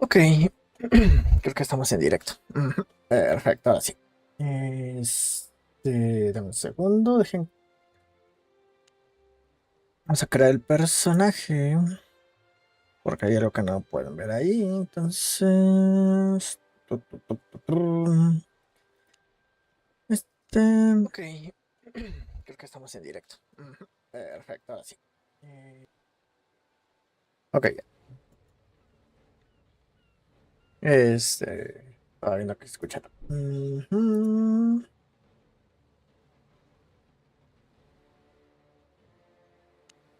Ok, creo que estamos en directo. Ujú. Perfecto, ahora sí. Dame un segundo, Vamos a crear el personaje. Porque hay algo que no pueden ver ahí. Entonces. Este. Ok, creo que estamos en directo. Ujú. Perfecto, ahora sí. Ok, ya. Estaba viendo que se escucha. Ujú.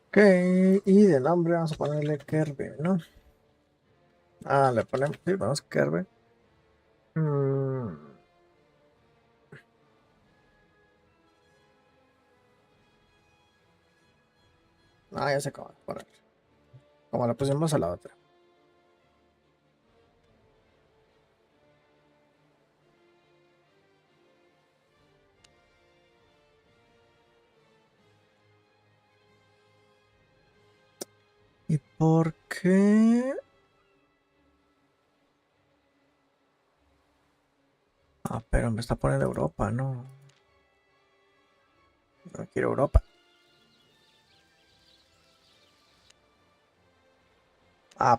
Ok, y de nombre vamos a ponerle Kerbe, ¿no? Le ponemos, sí, vamos Kerbe. Mm, ya sé cómo poner. Como la pusimos a la otra. ¿Y por qué? Pero me está poniendo Europa, ¿no? No quiero Europa.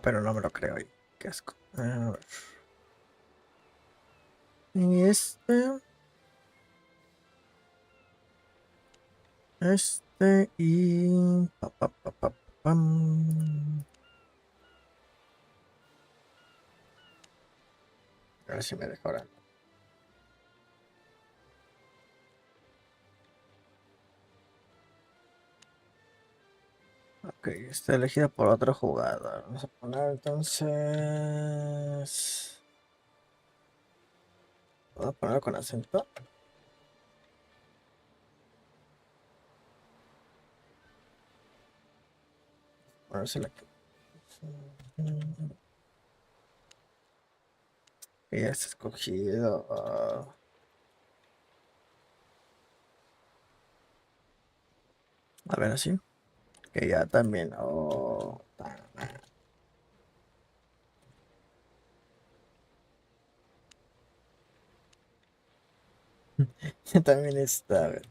Pero no me lo creo ahí. Qué asco. A ver. Y y... pam. A ver si me deja ahora. Ok, está elegida por otro jugador. Vamos a poner entonces... Voy a ponerlo con acento. Ponérsela aquí. Y ya está escogido. A ver, así. Que ya también. Ya también está. A ver.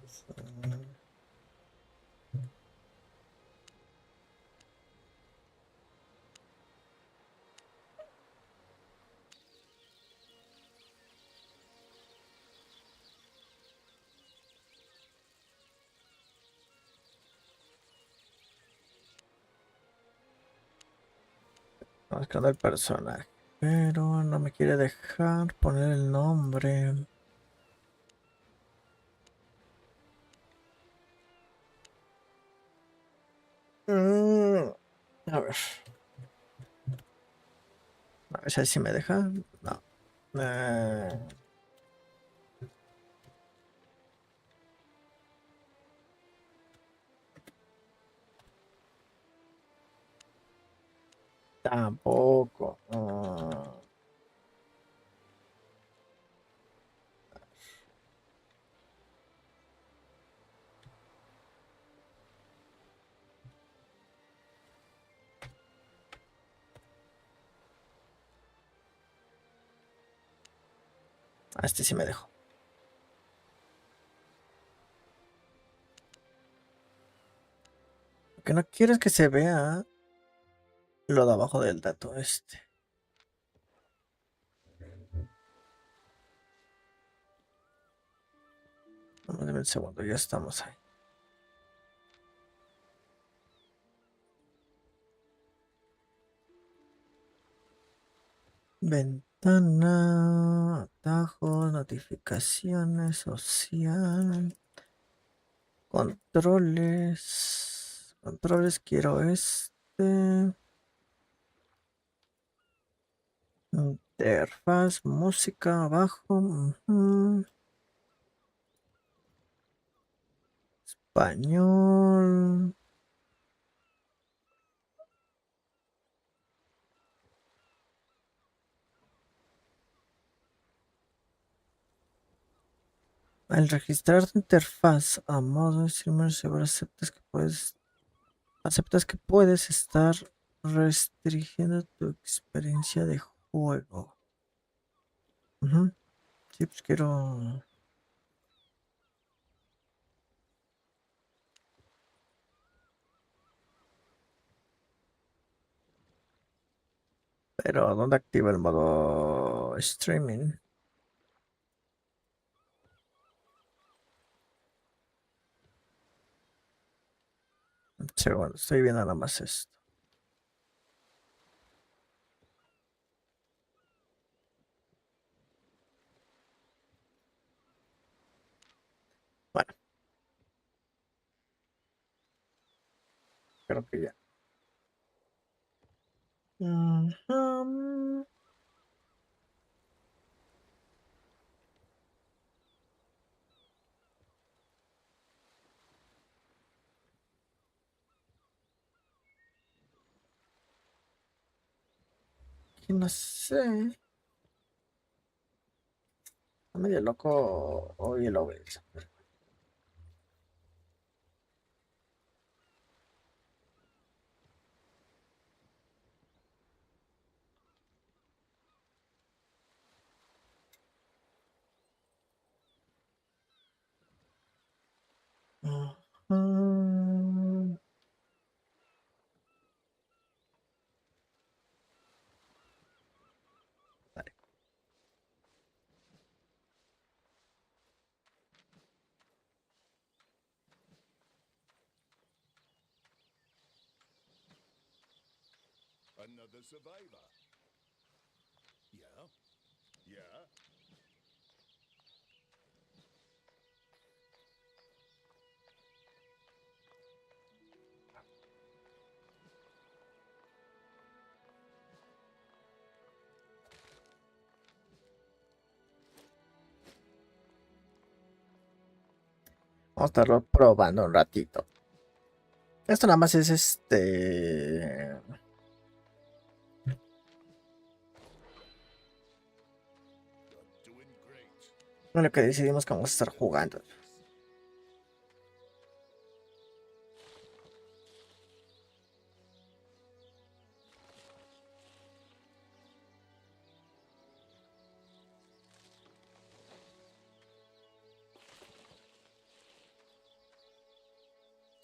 Estamos creando el personaje. Pero no me quiere dejar poner el nombre. Mm, a ver. A ver si me deja. No. Eh, Tampoco. Este sí me dejó. Lo que no quiero es que se vea lo de abajo del dato este. Vamos a ver un segundo, ya estamos ahí. Ventana, atajos, notificaciones, social, controles. Controles quiero interfaz, música abajo. Español. Al registrar tu interfaz a modo streamer, seguro aceptas que puedes estar restringiendo tu experiencia de juego. juego. Sí, pues quiero... Pero, ¿dónde activa el modo streaming? Segundo, estoy viendo nada más esto. Bueno, creo que ya. Y no sé. Está medio loco hoy lo ves. Vale. Another survivor. Yeah? Yeah? Vamos a estarlo probando un ratito. Esto nada más es You're doing great. lo que decidimos que vamos a estar jugando.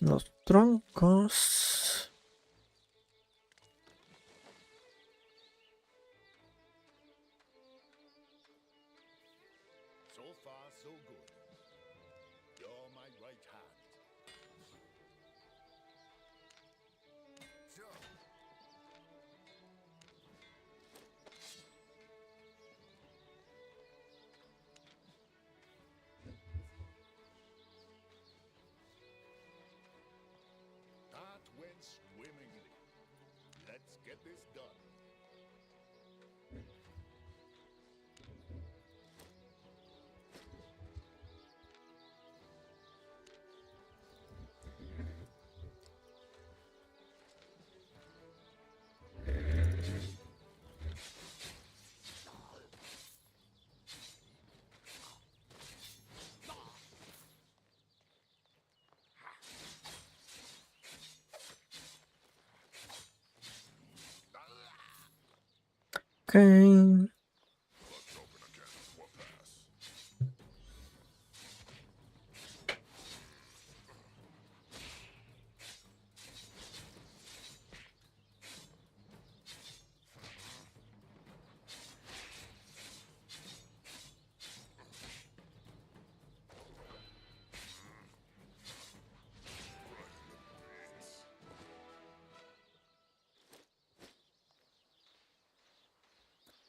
Los troncos. So far, so good. You're my right hand. Sure. That went swimmingly. Let's get this done. Ok.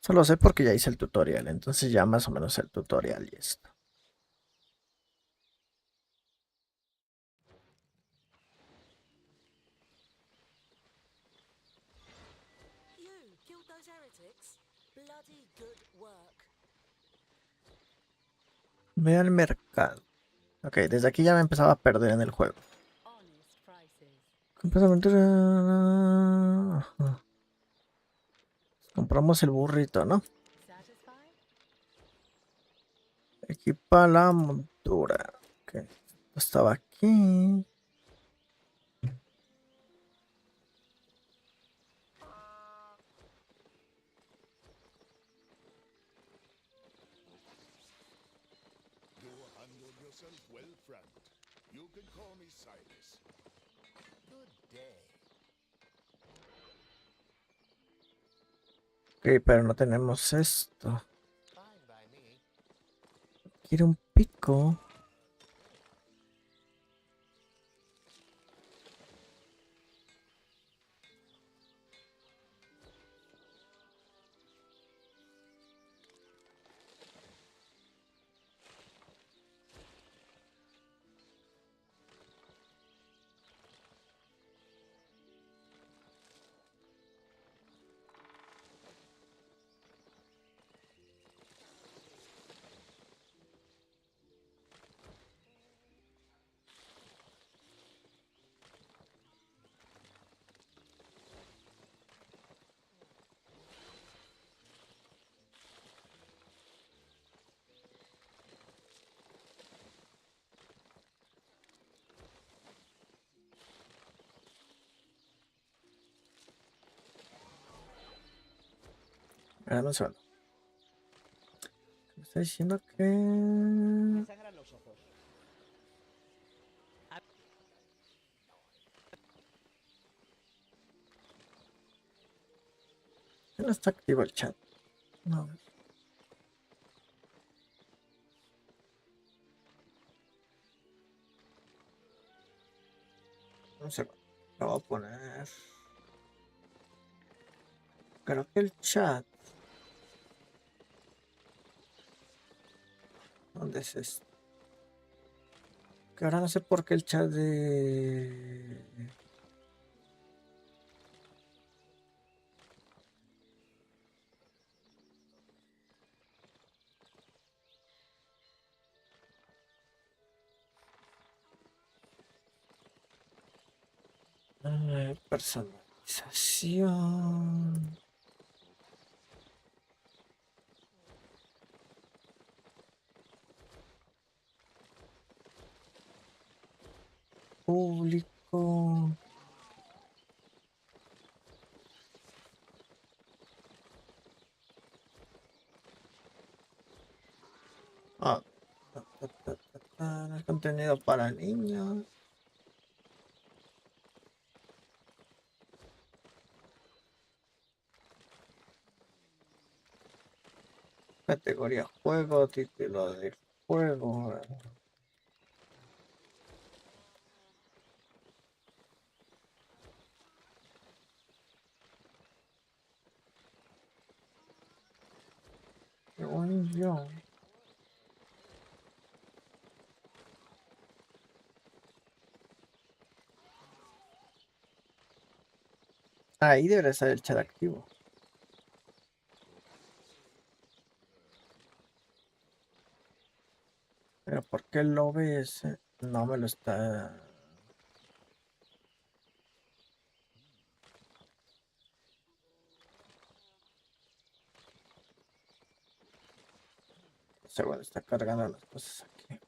Solo sé porque ya hice el tutorial, entonces ya más o menos el tutorial y esto. You killed those heretics? Bloody good work. Ve al mercado. Ok, desde aquí ya me empezaba a perder en el juego. Honest prices. Completamente... Compramos el burrito, ¿no? Satisfied? Equipa la montura. Ok, estaba aquí. You can call me Silas. Good day. Ok, pero no tenemos esto. Fine by me. Quiero un pico. Dame un segundo. Me está diciendo que... Me sangran los ojos. No está activo el chat. No. Un segundo. Lo voy a poner. Creo que el chat. ¿Dónde es esto? Que ahora no sé por qué el chat de... personalización. Público. Ah, no es contenido para niños. Categoría juego, título del juego. Según yo. Ahí debería estar el chat activo. Pero ¿por qué el OBS no me lo está? Seguro está cargando las cosas aquí.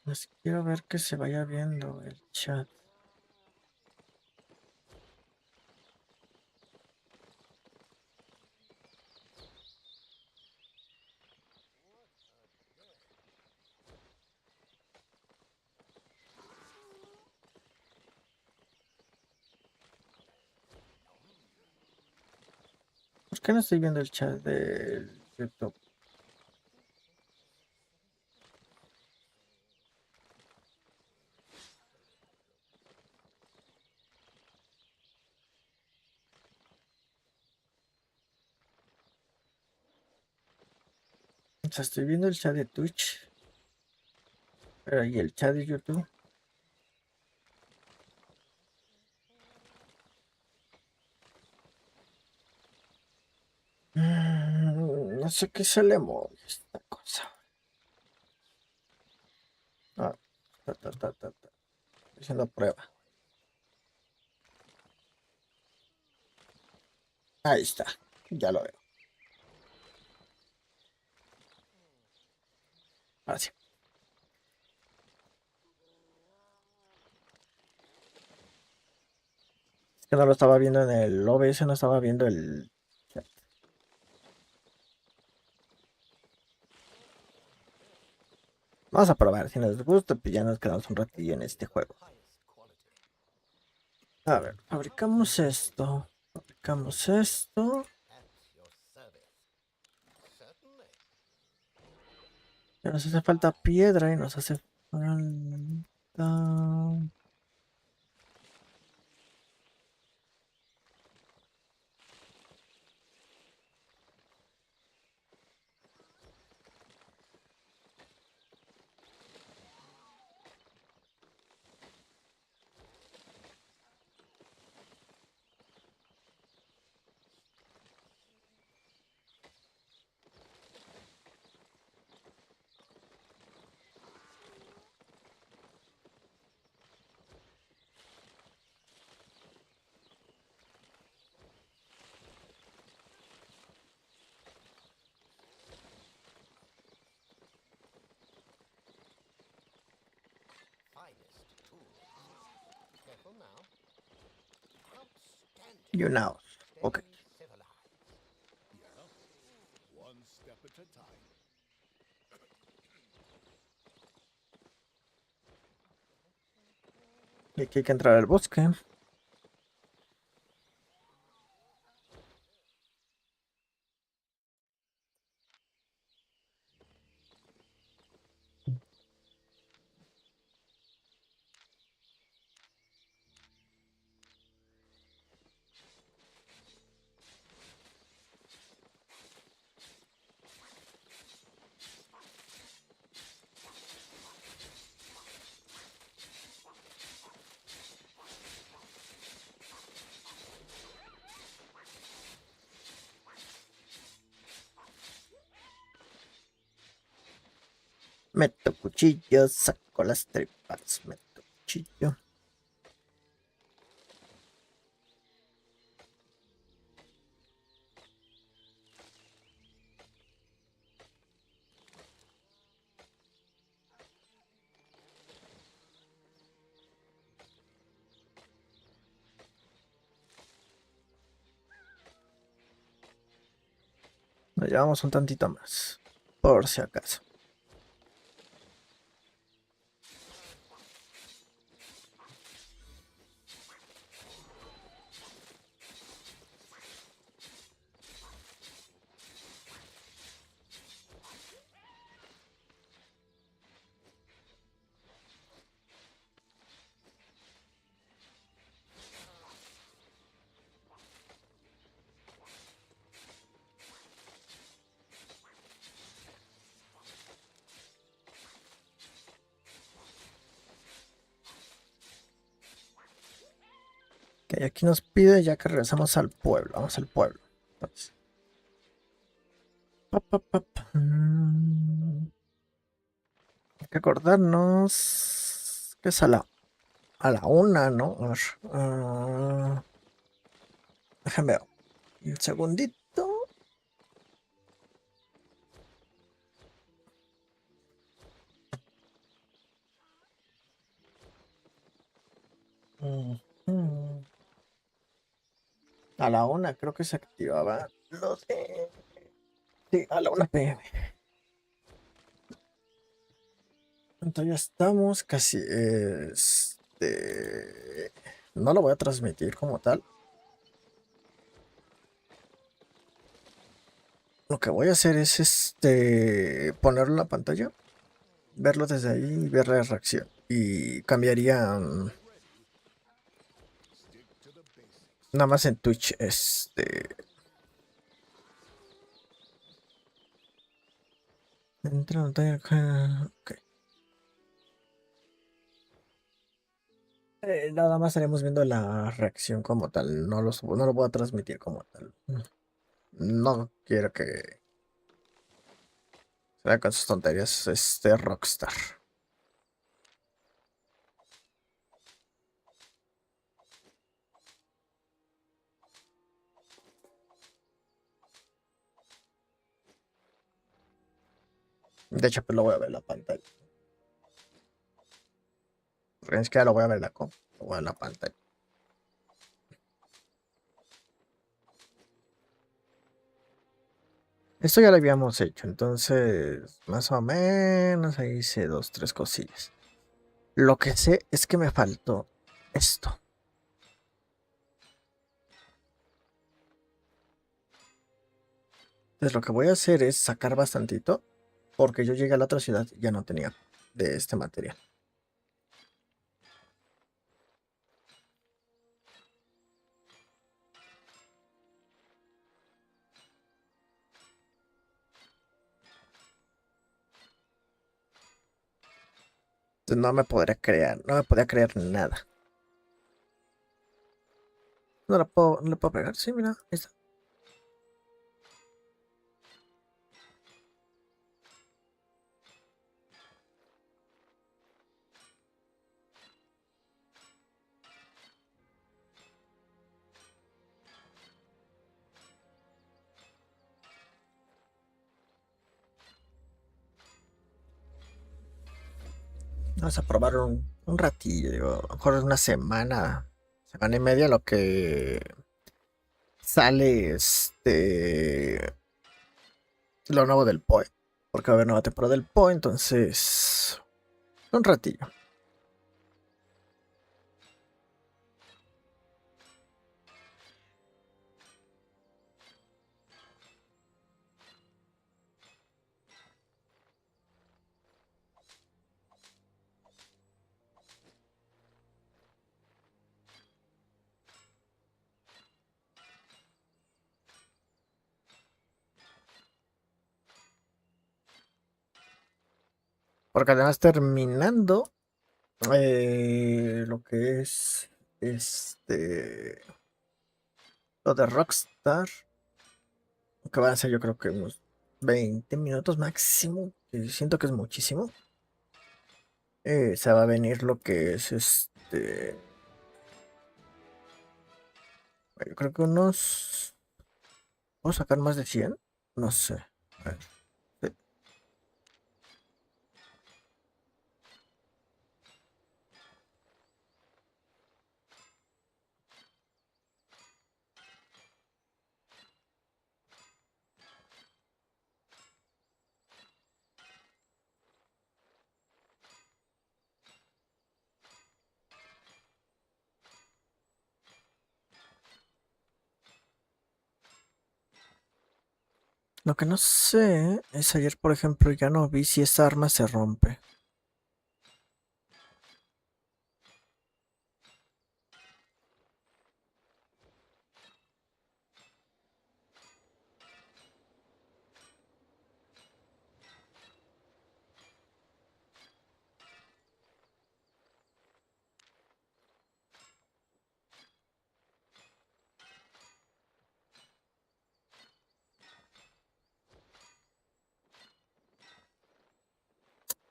Pues quiero ver que se vaya viendo el chat. ¿Por qué no estoy viendo el chat del YouTube? O sea, estoy viendo el chat de Twitch. Pero ¿y el chat de YouTube? No sé qué se le mueve esta cosa. Ah, ta. Estoy haciendo prueba. Ahí está. Ya lo veo. Ahora sí. Es que no lo estaba viendo en el OBS, no estaba viendo el chat. Vamos a probar. Si nos gusta, pues ya nos quedamos un ratillo en este juego. A ver, fabricamos esto. Fabricamos esto. At your service. Certainly. Ya nos hace falta piedra y nos hace falta... Finest tools. Careful now. Outstanding. You know. Ok. Stay civilized. Yeah. One step at a time. Y aquí hay que entrar al bosque. Meto cuchillo, saco las tripas, meto cuchillo. Nos llevamos un tantito más, por si acaso. Ok, aquí nos pide ya que regresamos al pueblo. Vamos al pueblo. Entonces. Pap, pap, pap. Hay que acordarnos que es a la una, ¿no? A ver, déjame ver. Un segundito. Ujú. A la una creo que se activaba lo de... Sí, a la 1 p.m. Entonces ya estamos casi... No lo voy a transmitir como tal. Lo que voy a hacer es ponerlo en la pantalla, verlo desde ahí y ver la reacción. Y cambiaría Stick to the basics. nada más en Twitch. Entra pantalla acá. Ok. Nada más estaremos viendo la reacción como tal. No lo voy a transmitir como tal. No quiero que se vea con sus tonterías Rockstar. De hecho, pues lo voy a ver en la pantalla. Porque ni siquiera lo voy a ver en la comp, lo voy a ver en la pantalla. Esto ya lo habíamos hecho, entonces más o menos ahí hice 2, 3 cosillas. Lo que sé es que me faltó esto. Entonces lo que voy a hacer es sacar bastantito, porque yo llegué a la otra ciudad y ya no tenía de este material. Entonces no me podía crear nada. No le puedo pegar, sí, mira, ahí está. Vamos a probar un ratillo, digo, a lo mejor una semana y media lo que sale lo nuevo del POE. Porque va a haber nueva temporada del POE, entonces un ratillo. Porque además terminando lo que es lo de Rockstar, que van a ser yo creo que unos 20 minutos máximo, que siento que es muchísimo. Se va a venir lo que es yo creo que unos. ¿Puedo sacar más de 100? No sé. A ver, sí. Lo que no sé es ayer, por ejemplo, ya no vi si esta arma se rompe.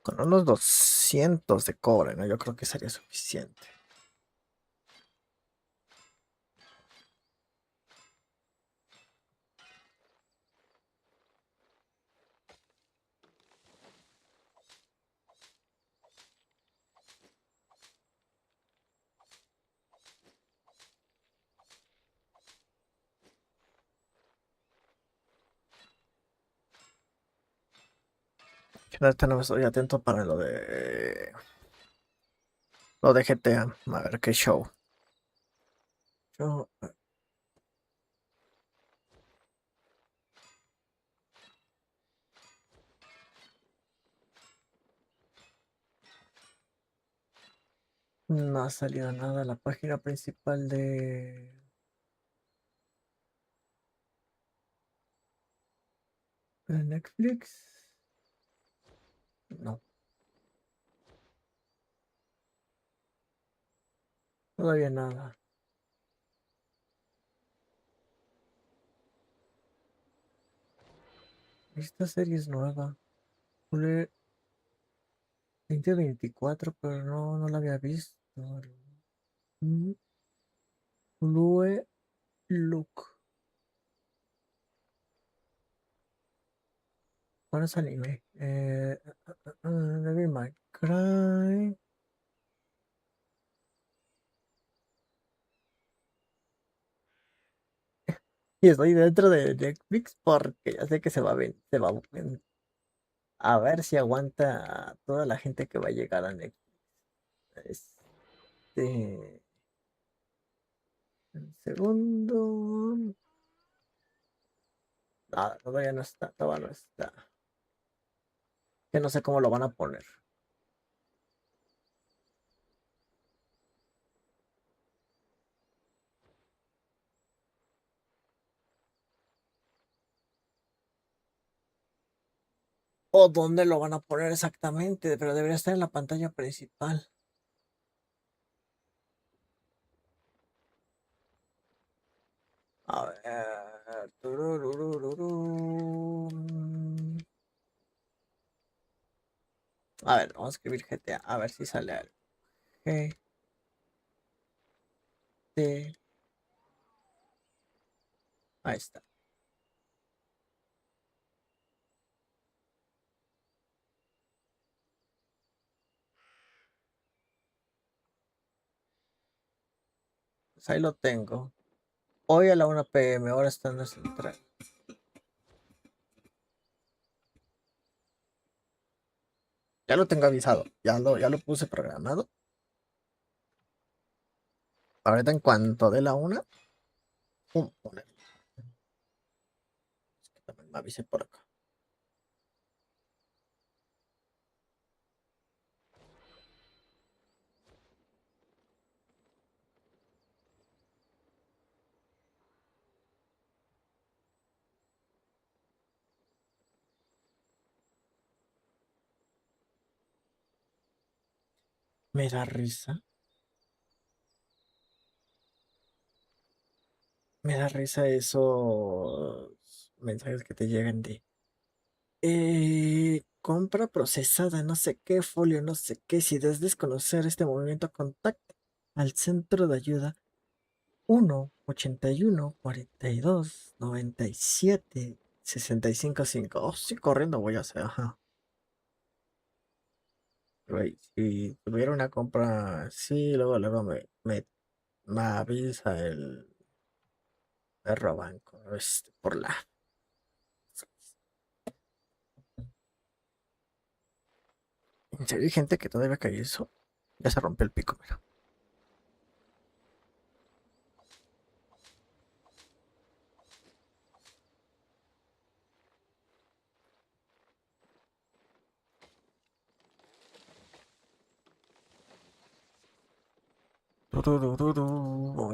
Con unos 200 de cobre, ¿no? Yo creo que sería suficiente. Fíjate, no estoy atento para lo de GTA. A ver qué show. Yo, no ha salido nada en la página principal de Netflix. No, todavía nada. Esta serie es nueva. Fue 2024, pero no la había visto. Mm, Lue Look. bueno, es anime. Devil May Cry. Y estoy dentro de Netflix porque ya sé que a ver si aguanta toda la gente que va a llegar a Netflix. Este, un segundo. No, todavía no está, todavía no está. Que no sé cómo lo van a poner. O dónde lo van a poner exactamente, pero debería estar en la pantalla principal. A ver. A ver, vamos a escribir GTA. A ver si sale algo. G, T. Ahí está. Pues ahí lo tengo. Hoy a la 1 p.m. Ahora está en la central. Ya lo tengo avisado. Ya lo puse programado. Ahorita en cuanto de la 1, pum, poner. También me avise por acá. Me da risa. Me da risa esos mensajes que te llegan de compra procesada, no sé qué, folio, no sé qué. Si deseas conocer este movimiento, contacta al centro de ayuda 1-81-42-97-65-5. Oh, sí, corriendo voy a hacer, ajá. Güey, si tuviera una compra, sí, luego me avisa el perro banco, por la. ¿En serio hay gente que todavía cae eso? Ya se rompió el pico, mira.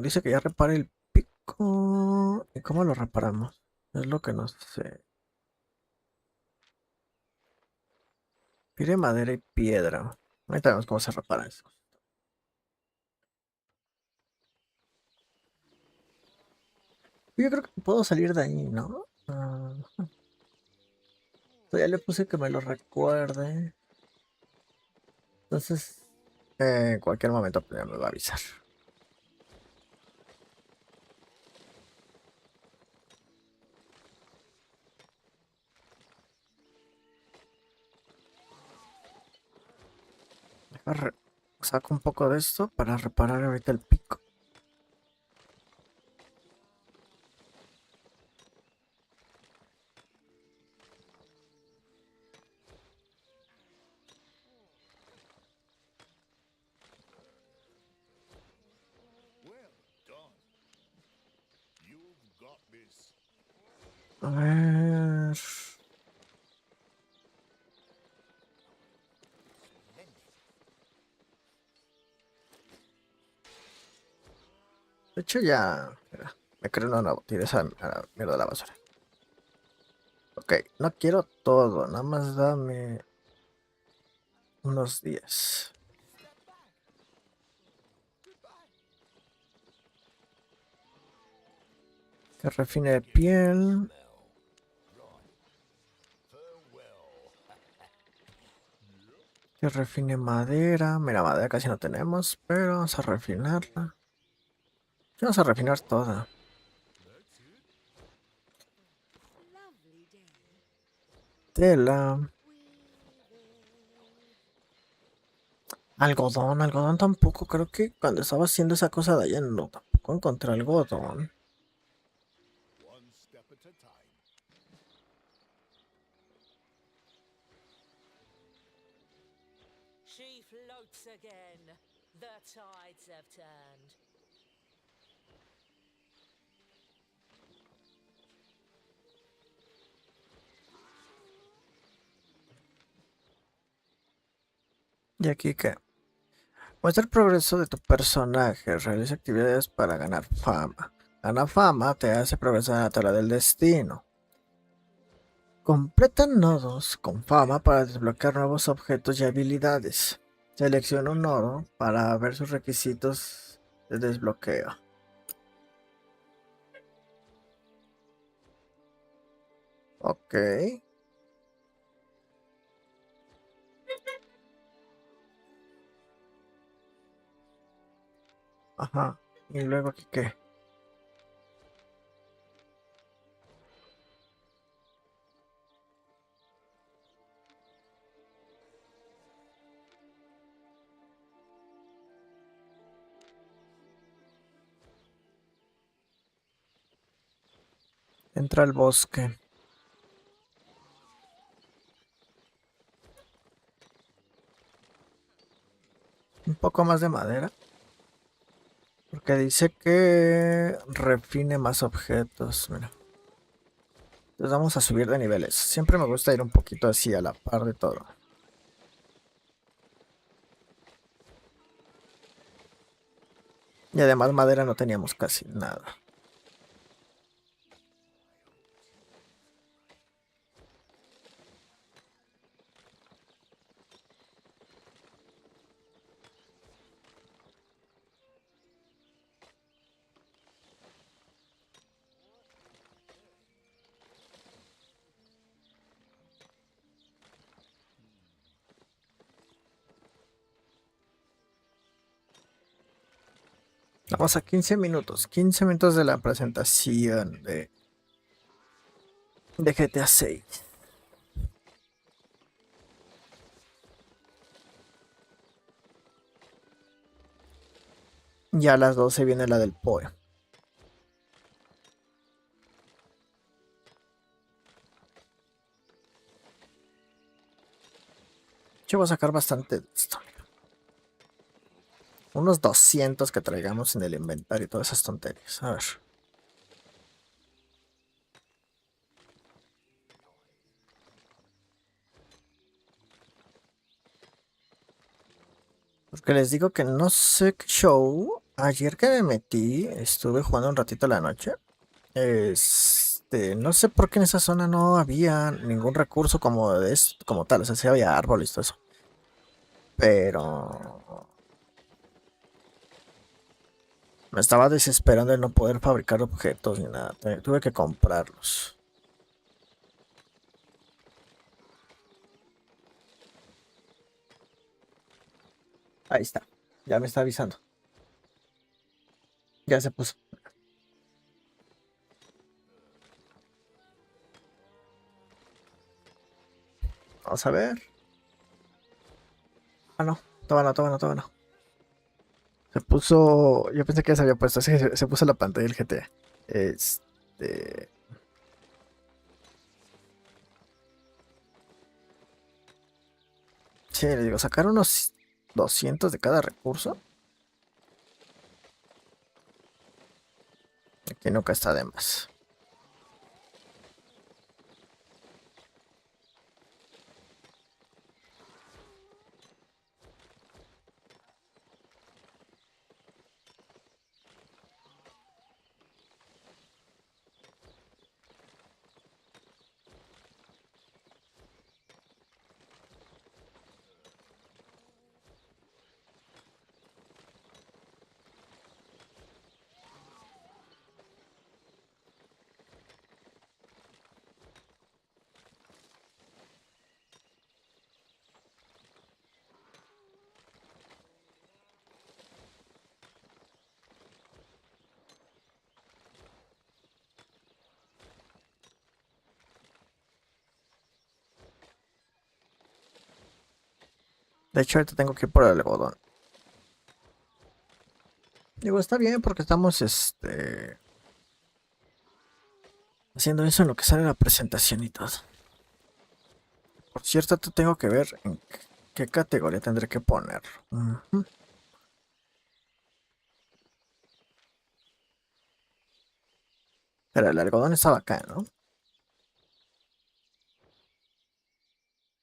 Dice que ya repare el pico. ¿Y cómo lo reparamos? Es lo que no sé. Pide madera y piedra. Ahorita vemos cómo se repara eso. Yo creo que puedo salir de ahí, ¿no? Ya le puse que me lo recuerde. Entonces, en cualquier momento pues, ya me va a avisar. Saco un poco de esto para reparar ahorita el pico. Well done. You've got this. A ver. De hecho ya. Mira, me creo una nueva. Tiré esa a la mierda de la basura. Ok, no quiero todo. Nada más dame unos días. Que refine de piel. Que refine madera. Mira, madera casi no tenemos, pero vamos a refinarla. Vamos a refinar toda. Lovely day. tela. Algodón, algodón tampoco. Creo que cuando estaba haciendo esa cosa de allá no, tampoco encontré algodón. One step at a time. She floats again. The tides have turned. ¿Y aquí qué? Muestra el progreso de tu personaje. Realiza actividades para ganar fama. Ganar fama te hace progresar en la tabla del destino. Completa nodos con fama para desbloquear nuevos objetos y habilidades. Selecciona un nodo para ver sus requisitos de desbloqueo. Ok. Ajá. ¿Y luego aquí qué? Entra al bosque. Un poco más de madera. Porque dice que refine más objetos. Mira. Entonces vamos a subir de niveles. Siempre me gusta ir un poquito así a la par de todo. Y además madera no teníamos casi nada. Vamos a 15 minutos. 15 minutos de la presentación de GTA 6. Ya a las 12 viene la del POE. Yo voy a sacar bastante de esto. Unos 200 que traigamos en el inventario y todas esas tonterías. A ver. Porque les digo que no sé qué show. Ayer que me metí, estuve jugando un ratito a la noche. No sé por qué en esa zona no había ningún recurso como tal. O sea, sí había árboles y todo eso. Pero me estaba desesperando de no poder fabricar objetos ni nada. Tuve que comprarlos. Ahí está. Ya me está avisando. Ya se puso. Vamos a ver. Ah, no. Todavía no, todavía no, todavía no. Se puso. Yo pensé que ya se había puesto. Se puso la pantalla del GTA. Este. Sí, le digo, sacar unos 200 de cada recurso. Aquí nunca está de más. De hecho, ahorita tengo que ir por el algodón. Digo, está bien porque estamos haciendo eso en lo que sale la presentación y todo. Por cierto, te tengo que ver en qué categoría tendré que poner. Ujú. Pero el algodón estaba acá, ¿no?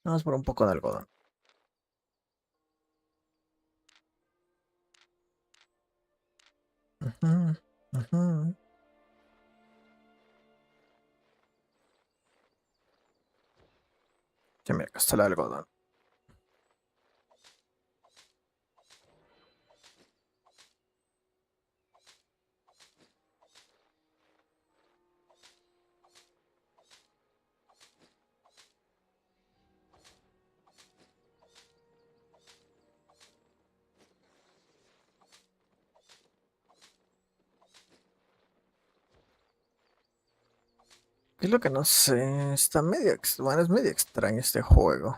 Vamos por un poco de algodón. Ujú, ujú. Sí, mira, acá está el algodón. ¿Qué es lo que no sé? Está medio, bueno, es medio extraño este juego.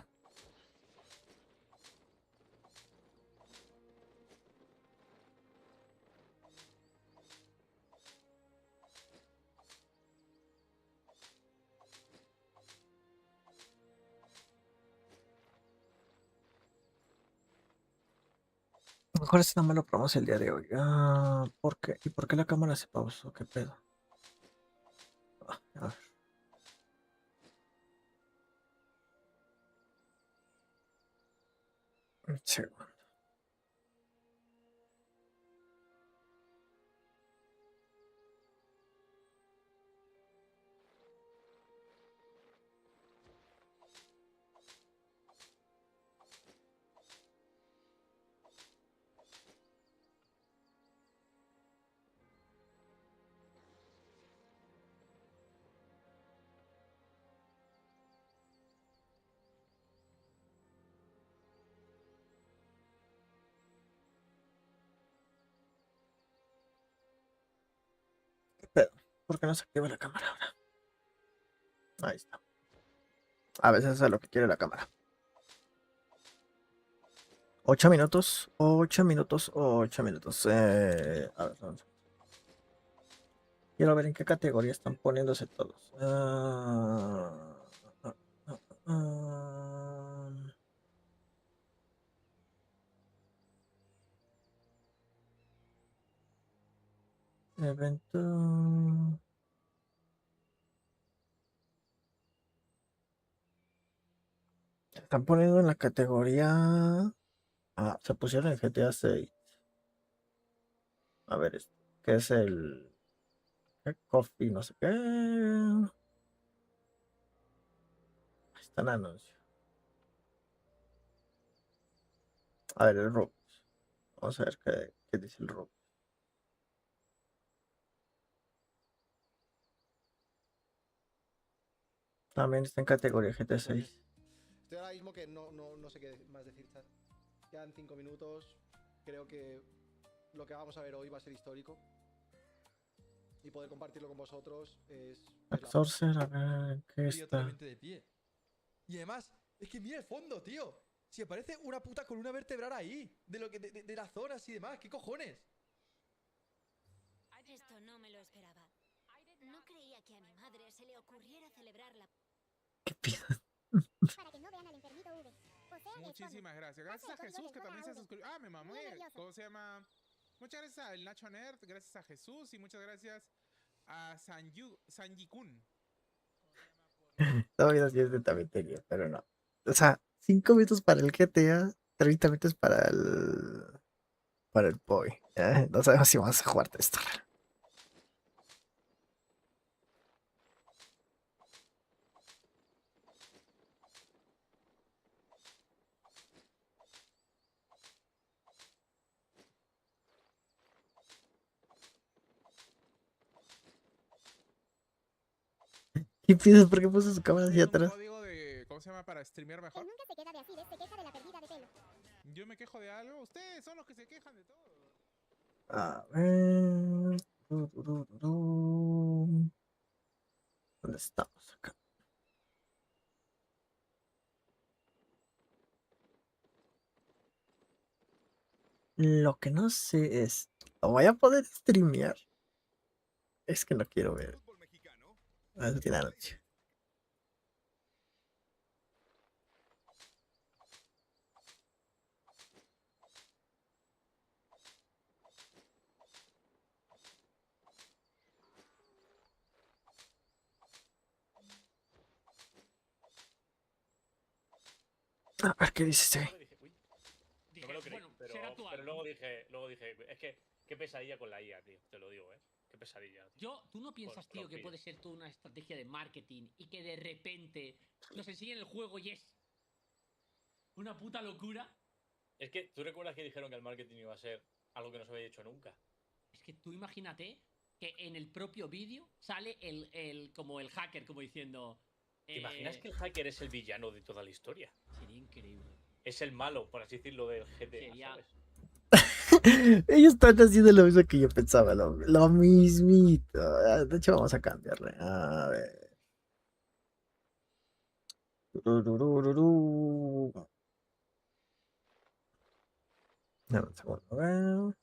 A lo mejor este no me lo probamos el día de hoy. Ah, ¿por qué? ¿Y por qué la cámara se pausó? ¿Qué pedo? Ah, a ver. Un segundo. ¿Qué pedo? ¿Por qué no se activa la cámara ahora? Ahí está. A veces es lo que quiere la cámara. 8 minutos, 8 minutos, 8 minutos. A ver, quiero ver en qué categoría están poniéndose todos. Ah, ah. Evento. Se están poniendo en la categoría. Ah, se pusieron en GTA 6. A ver, ¿qué es el. ¿Qué? Coffee, no sé qué. Ahí está el anuncio. A ver, el Robux. Vamos a ver qué dice el Robux. También está en categoría GTA 6. Estoy ahora mismo que no sé qué más decir, chat. Quedan 5 minutos. Creo que lo que vamos a ver hoy va a ser histórico. Y poder compartirlo con vosotros es la... Sorcerer, a ver, ¿qué Estoy está? totalmente de pie. Y además, es que mira el fondo, tío. Si aparece una puta columna vertebral ahí. De las zonas y demás. ¿Qué cojones? Esto no me lo esperaba. No creía que a mi madre se le ocurriera celebrar la... ¿Qué pido? Para que no vean al enfermito V. Muchísimas gracias. Gracias a Jesús que también se suscribió. Ah, me mamé. ¿Cómo se llama? Muchas gracias al Nacho Nerd. Gracias a Jesús. Y muchas gracias a Sanji-kun. Estaba viendo si este también tenía, pero no. O sea, 5 minutos para el GTA, 30 minutos para el POE. No sabemos si vamos a jugar esto. ¿Qué piensas? ¿Por qué puso su cámara hacia ¿Tienes un atrás? código de, ¿cómo se llama? Para streamear mejor. Nunca se queda de así, se queja de la pérdida de pelo. Yo me quejo de algo. Ustedes son los que se quejan de todo. A ver. ¿Dónde estamos acá? Lo que no sé es, ¿lo voy a poder streamear? Es que no quiero ver. Fútbol mexicano. Ah, eso tiene anuncio. A ver qué dice este güey. Dije, uy, no me lo creí, Bueno, pero, será tu pero algo. luego dije, es que qué pesadilla con la IA, tío, te lo digo, qué pesadilla. Tío. ¿Tú no piensas, tío, que puede ser toda una estrategia de marketing y que de repente nos enseñen el juego y es una puta locura? Es que, ¿tú recuerdas que dijeron que el marketing iba a ser algo que no se había hecho nunca? Es que tú imagínate que en el propio vídeo sale como el hacker, como diciendo... ¿Te imaginas que el hacker es el villano de toda la historia? Sería increíble. Es el malo, por así decirlo, del GTA, Sería... ¿sabes? Ellos están haciendo lo mismo que yo pensaba, lo mismito. De hecho, vamos a cambiarle. A ver. Tururururu. Dame un segundo, a ver.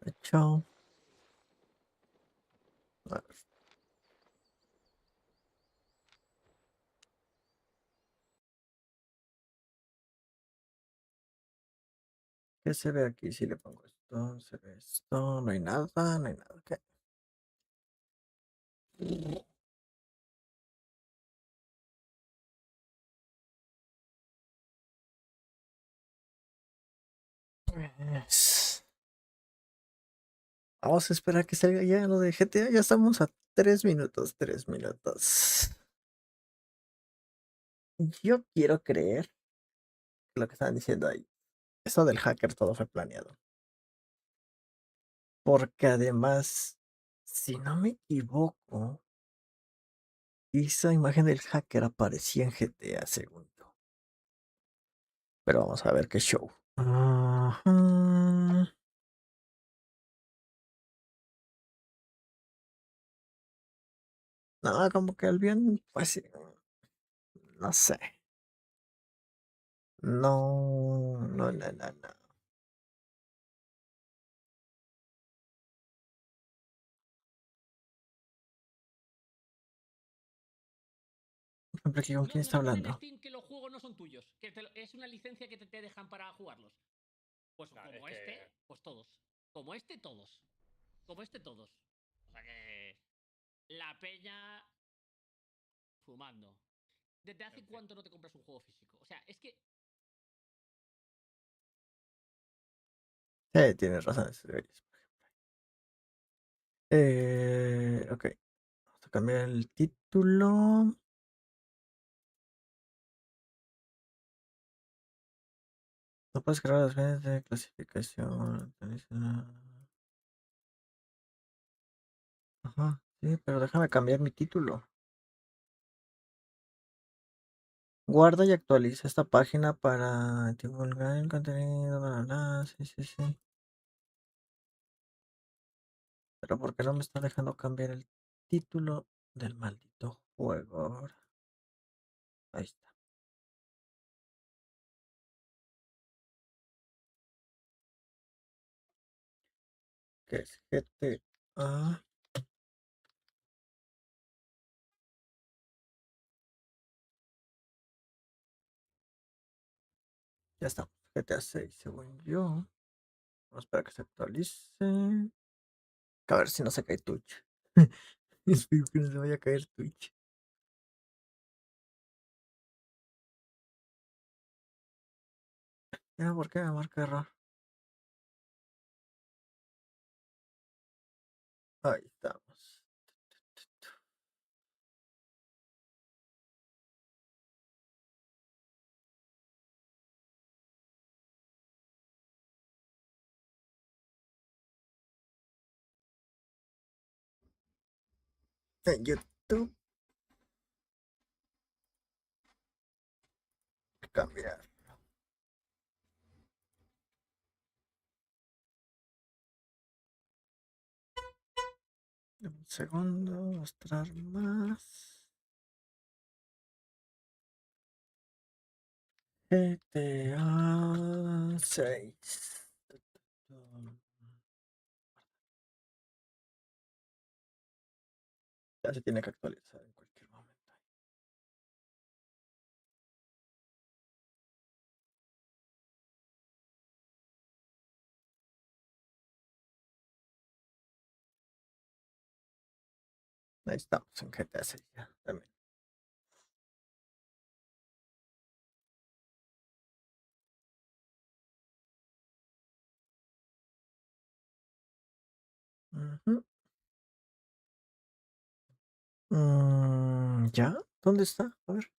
Hecho. A ver. ¿Qué se ve aquí? Si le pongo esto, se ve esto. No hay nada, no hay nada. Ok. Pues, vamos a esperar que salga ya lo de GTA. Ya estamos a 3 minutos, 3 minutos. Yo quiero creer lo que estaban diciendo ahí. Eso del hacker todo fue planeado. Porque además, si no me equivoco, esa imagen del hacker aparecía en GTA segundo. Pero vamos a ver qué show. Ajá. No, como que Albion, pues sí, no sé. No, no, no, no, no. Por ejemplo, aquí con quién está No te ponen en hablando. Steam que los juegos no son tuyos, que es una licencia que te dejan para jugarlos. Pues Nah, como es este, que... pues todos. Como este, todos. Como este, todos. O sea que... La peña... Fumando. ¿Desde hace En fin. cuánto no te compras un juego físico? O sea, es que... Tienes razón. Ok. Vamos a cambiar el título. No puedes crear las veces de clasificación. Ajá, sí, pero déjame cambiar mi título. Guarda y actualiza esta página para divulgar el contenido. Bla, bla, bla. Sí, sí, sí. Pero ¿por qué no me está dejando cambiar el título del maldito juego ahora? Ahí está. ¿Qué es GTA? Ya está. GTA 6, según yo. Vamos a esperar que se actualice. A ver si no se cae Twitch. Espero que no se vaya a caer Twitch. Ya, ¿por qué me marca error? Ahí estamos. En YouTube. Cambiar. Un segundo. Mostrar más. GTA 6. Ya se tiene que actualizar en cualquier momento. Ahí estamos en GTA 6 ya también. Ujú. ¿Ya? ¿Dónde está? A ver.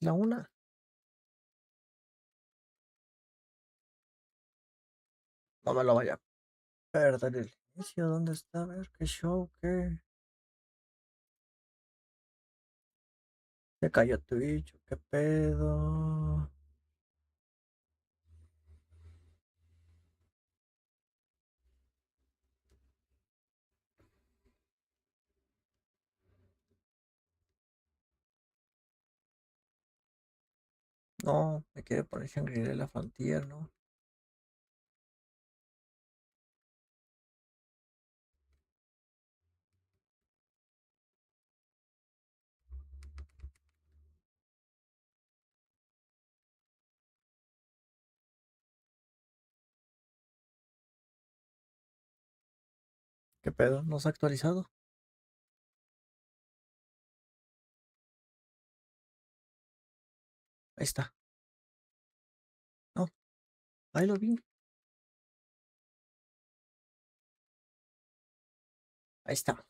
La una. No me lo vaya a perder el inicio. ¿Dónde está? A ver, qué show, qué. Se cayó Twitch, qué pedo. No, me quiere poner Shangri-La Frontier, ¿no? ¿Qué pedo? ¿No se ha actualizado? Ahí está. No, ahí lo vi. Ahí estamos.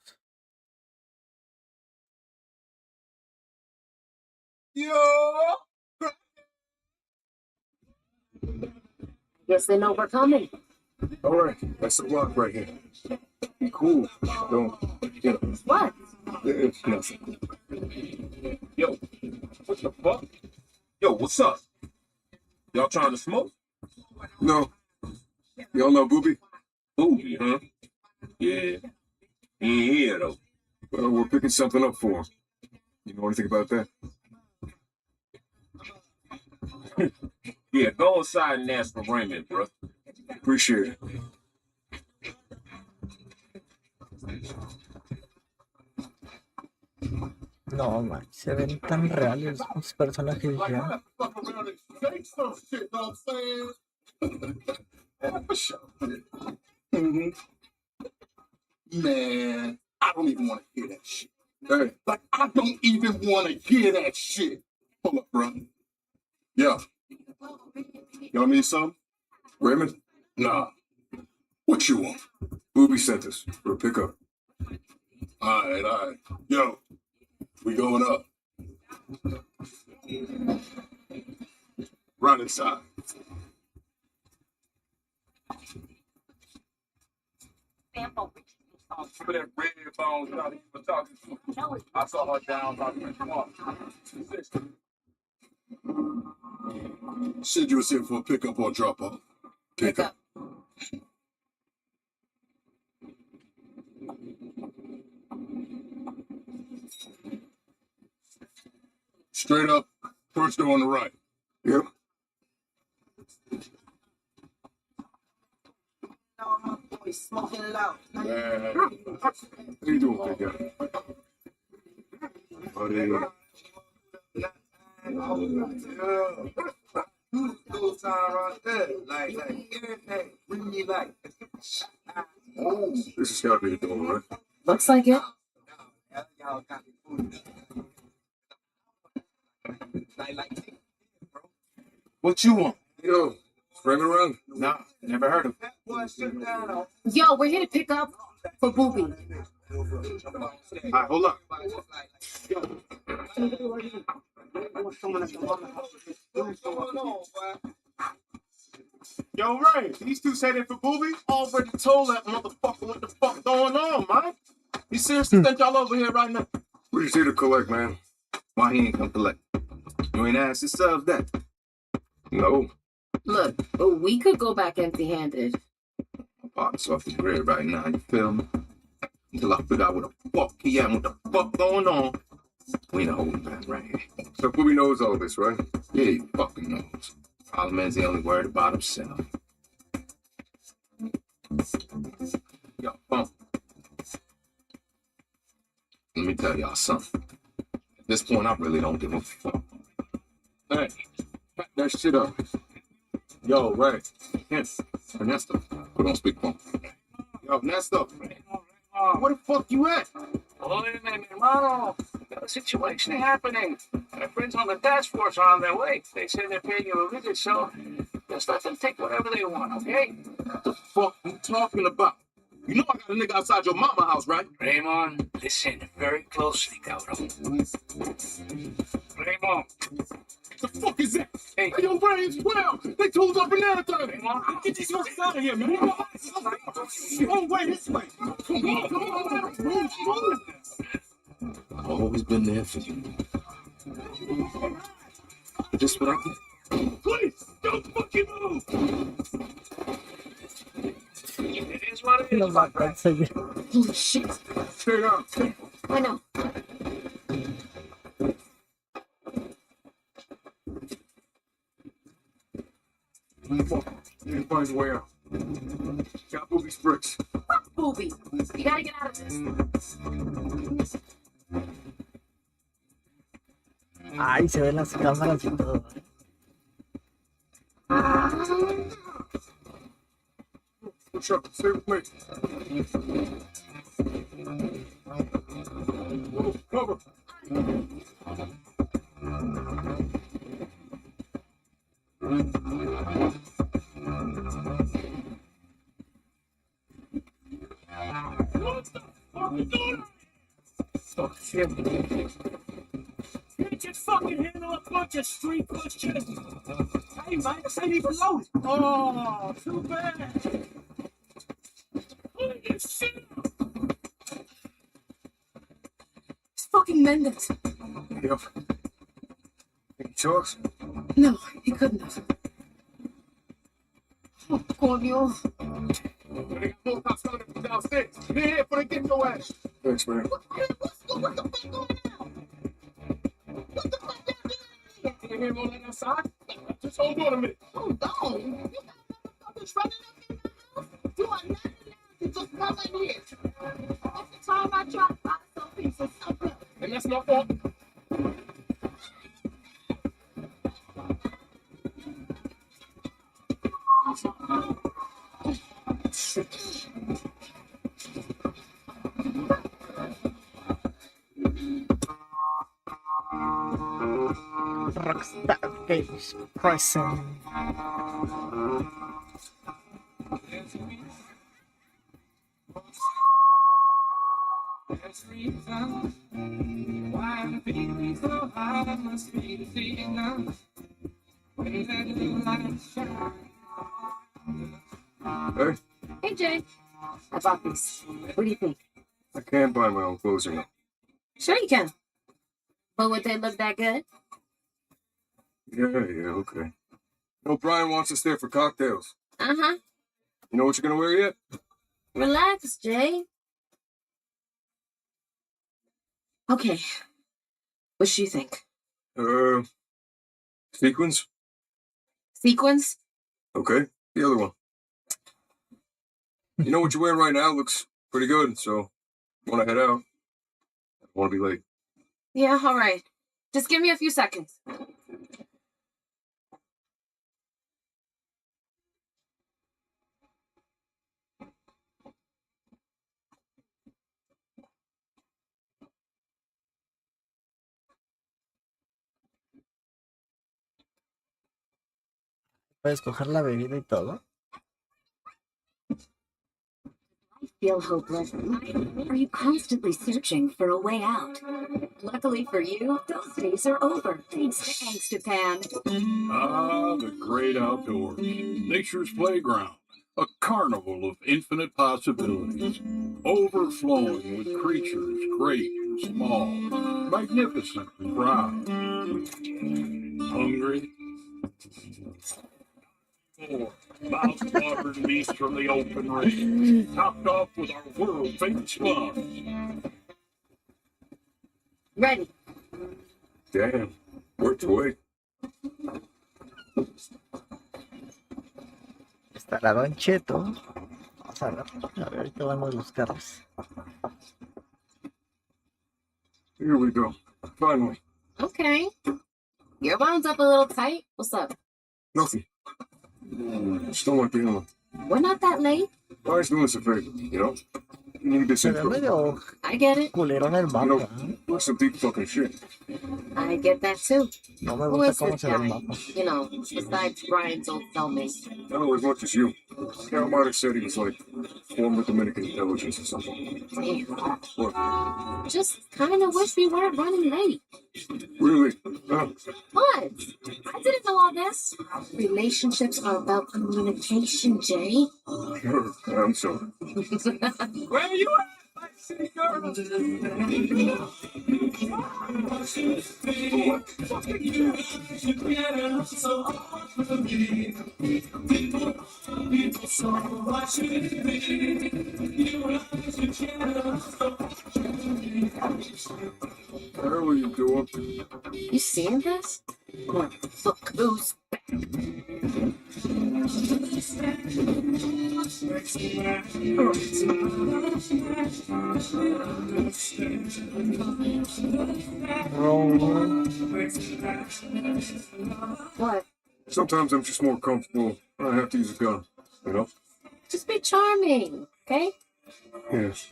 Yo! Guess they know we're coming. All right, that's the block right here. Be cool. Don't, you know. What? It's nothing. Yo, what the fuck? Yo, what's up? Y'all trying to smoke? No. Y'all know Booby? Booby, huh? Yeah. He ain't here, though. Well, we're picking something up for him. You know anything about that? Yeah, go inside and ask for Raymond, bro. Appreciate it. No, man, se ven tan reales los personajes ya. Mm-hmm. Man, I don't even want to hear that shit. Hey. Like, I don't even want to hear that shit. Hold up, bro. Yeah. Y'all need something? Raymond? Nah. What you want? Booby sent us for a pickup. All right. Yo, we going up. Run inside. For that red bone shot you were talking to. I saw her down about 21. Said you was here for a pickup or drop off. Pickup. Straight up, first door on the right. Yep. Smoking loud. How you doing, big guy? Buddy. Those time right there, like everything. Bring me like. Oh, this has got to be the door, right? Looks like it. What you want? Yo, Raymond around? Nah, never heard of him. Yo, we're here to pick up for Booby. Alright, hold up. Yo, Ray, these two said it for Booby? Already told that motherfucker what the fuck going on, man. You seriously think y'all over here right now? We're just here to collect, man. Why he ain't come collect? You ain't asked yourself that? No. Look, we could go back empty-handed. Pops off the grid right now, you feel me? until I figure out what the fuck he at and what the fuck going on. We in a holding pattern right here. So Booby knows all this, right? Yeah, he fucking knows. Problem is, he only worried about himself. Yo, phone. Let me tell y'all something. At this point, I really don't give a fuck. Hey, pack that shit up. Yo, Ray, Hence, Ernesto, put on speakerphone. Yo, Ernesto, where the fuck you at? Óyeme, mi hermano, got a situation happening. My friends on the task force are on their way. They say they're paying you a visit, so just let them take whatever they want, okay? What the fuck you talking about? You know I got a nigga outside your mama house, right? Raymond, listen very closely, cabrón. Raymond. The fuck is that? Hey, yo, Ray, it's 12. They told up banana time. Raymond. Get these fuckers out of here, man. Oh, wait, this way. Come on. I've always been there for you. But this what I get. Please, don't fucking move. It is what it is. No más, en serio. Holy shit. Stay down. I know. You find a way out. Got Booby's bricks. Fuck Booby. You gotta get out of this. Ay, se ven las cámaras y todo. Push up. Stay with me. Cover. What the fuck are you doing? Fuck shit. Can't just fucking handle a bunch of street questions. Hey, man, this ain't even loaded. Oh, too bad. Holy shit. It's fucking Mendes. Yep. Any talks? No, he couldn't have. Oh, coño. They got more cops coming from downstairs. Here, before they get your ass. Thanks, man. What the fuck going on? What the fuck down You hear him on that outside? Just hold on a minute. Hold on. You got motherfuckers running up in the house. You are not allowed to just come in here. Every time I try to find some piece of something. And that's my fault. Rockstar Games present. Hey, Hey, Jay. I bought these. What do you think? I can't buy my own clothes here. Sure you can. But would they look that good? Yeah, okay. You know, Brian wants us there for cocktails. Uh-huh. You know what you're gonna wear yet? Relax, Jay. Okay. What do you think? Sequins? Sequins? Okay. The other one. You know what you're wearing right now looks pretty good, so want to head out. I don't want to be late. Yeah, all right. Just give me a few seconds. Puedes coger la bebida y todo. I feel hopeless. Are you constantly searching for a way out? Luckily for you, those days are over. Thanks to Angstapan. Ah, the great outdoors. Nature's playground. A carnival of infinite possibilities. Overflowing with creatures great and small. Magnificent and proud. Hungry? Mouth-watering meats from the open range, topped off with our world-famous fun. Ready. Damn. Worth the wait. Estará Don Cheto. Vamos a ver. A ver, ahorita vamos los carros. Here we go. Finally. Okay. Your bones up a little tight. What's up? Nothing. Still not feeling. We're not that late. Brian's doing us a favor, you know? You need this Se ve info. medio I get it. culerón el You know, mapa. ¿Eh? that's some deep fucking shit. I get that too. No me Who gusta is cómo this se ve el guy? mapa. You know, besides Brian's old cellmate. I know as much as you. Cal might have said he was like former Dominican intelligence or something. Damn. What? Just kind of wish we weren't running late. Really? What? I didn't know all this. Relationships are about communication, Jay. Sure. I'm sorry. Where you at, my city girl? How are you doing? You seeing this? Look who's back. What? Sometimes I'm just more comfortable when I have to use a gun, you know? Just be charming, okay? Yes.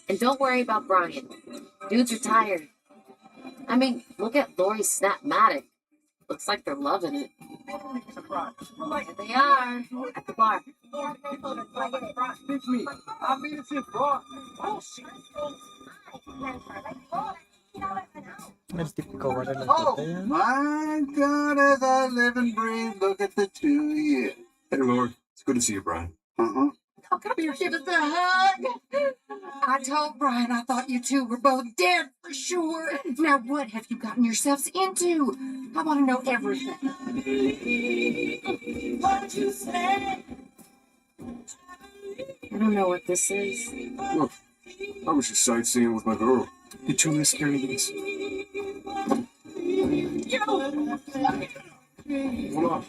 And don't worry about Brian. Dude's retired. I mean, look at Lori's Snapmatic. Looks like they're loving it. There they are at the bar. It's me. I mean, it's his bro. Oh, shit. El típico bar en la Oh, botella. my God, as I live and breathe, look at the two of you. Hey, Lord. It's good to see you, Brian. Uh-huh. Oh, come here, give us a hug. I told Brian I thought you two were both dead for sure. Now, what have you gotten yourselves into? I want to know everything. What you say? I don't know what this is. Look, I was just sightseeing with my girl. You two miss carries. Hold on.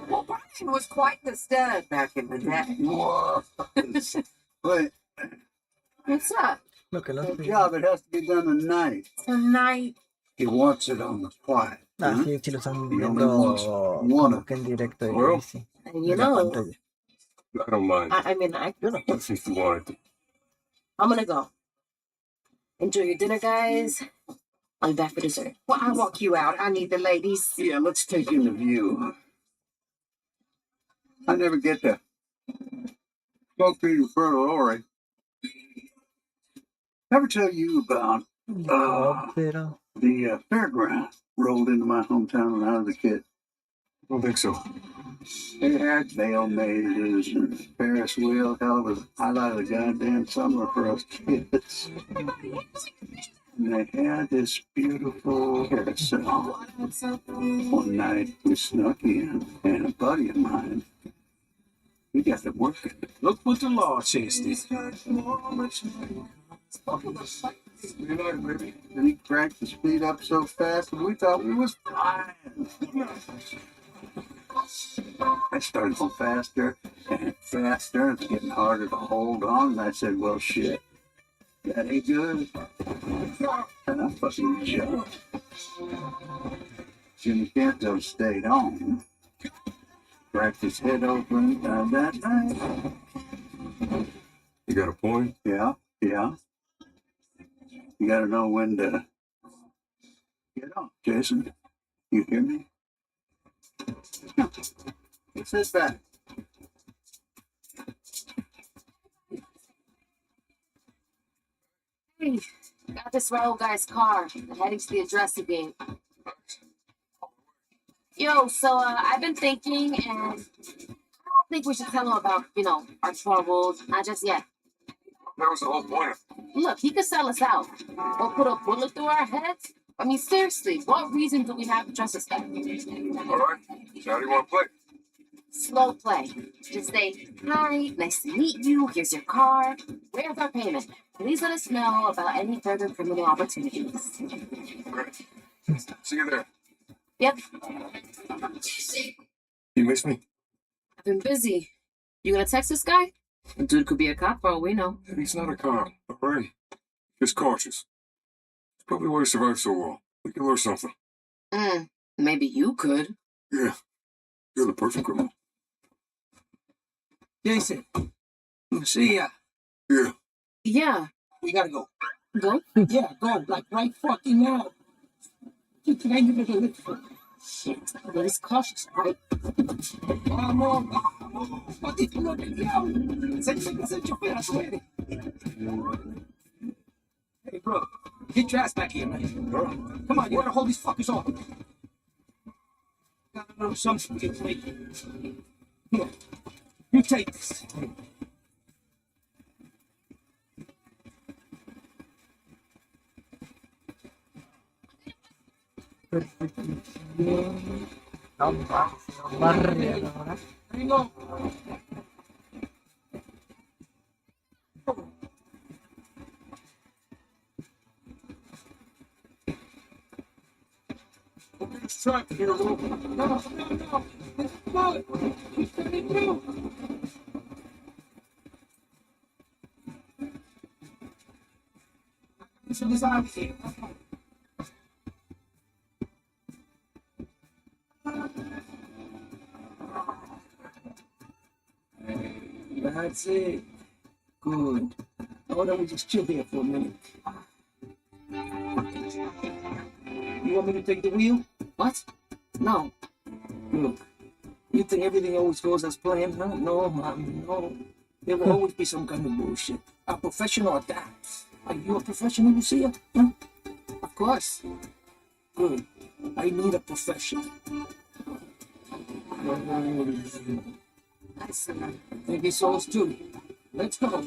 Well, Brian was quite the stud back in the day. Wait, What's up? Lo que no that sé. job, it has to be done tonight. Tonight. He wants it on the quiet. Ah, huh? sí, sí lo están He only viendo wants one como of que en directo. Y Well, sí, And you en la know, pantalla. I don't mind. I mean, Yo no. If you wanted to. I'm gonna go. Enjoy your dinner, guys. I'll be back for dessert. Well, I'll walk you out. I need the ladies. Yeah, let's take in the view. I never get to spoke to your brother Lori. Ever tell you about No, pero. the fairground rolled into my hometown when I was a kid? I don't think so. They had veil mazes and Ferris wheel. Hell, it was the highlight of the goddamn summer for us kids. And they had this beautiful carousel. One night we snuck in, and a buddy of mine, we got them working. Look what the law says. And he cranked the speed up so fast, and we thought we was flying. I started going faster and faster. It's getting harder to hold on. And I said, well, shit, that ain't good. And I fucking jumped. Jimmy Canto stayed on. Cracked his head open that night. You got a point? Yeah. You gotta know when to get off, Jason. You hear me? Sit back. Hey, got this right old guy's car. I'm heading to the address again. Yo, so I've been thinking, and I don't think we should tell him about, our troubles. Not just yet. That was the whole point. Look, he could sell us out, or put a bullet through our heads, I mean, seriously, what reason do we have to trust this guy? All right. So how do you want to play? Slow play. Just say, hi, nice to meet you, here's your car, where's our payment? Please let us know about any further criminal opportunities. Great. See you there. Yep. You miss me? I've been busy. You gonna text this guy? The dude could be a cop for all we know. He's not a cop, all right? Just cautious. It's probably why he survived so well. We can learn something. Maybe you could. Yeah. You're the perfect criminal. Jason, Lucia. Yeah. Yeah. We gotta go. Go? Yeah, go. Like right fucking now. You can't even do it. Shit. But he's cautious, right? Vamos. Maldito loco, diablo. Se chofer, suerte. Hey, bro. Get your ass back here, man. Come on, you gotta hold these fuckers off. Got a little something to make. Here. You take this. No. Let's try to get a little. No. Let's go. What's gonna do? This is out here. That's it. Good. Why don't we just chill here for a minute? You want me to take the wheel? What? No. Look, you think everything always goes as planned, huh? No, man, no. There will always be some kind of bullshit. A professional at that. Are you a professional, Lucia? Huh? Of course. Good. I need a professional. I see. I think it's all too. Let's go.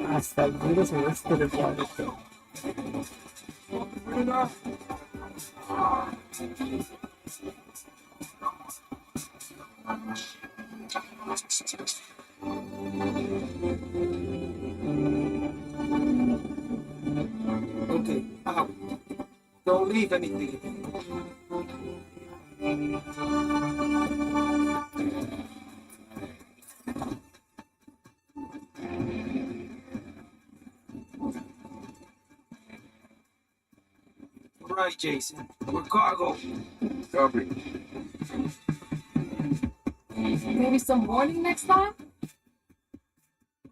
Hasta el virus se ve estereotipado. Okay, out. Don't leave anything. All right, Jason. We're cargo. Copy. Maybe some warning next time?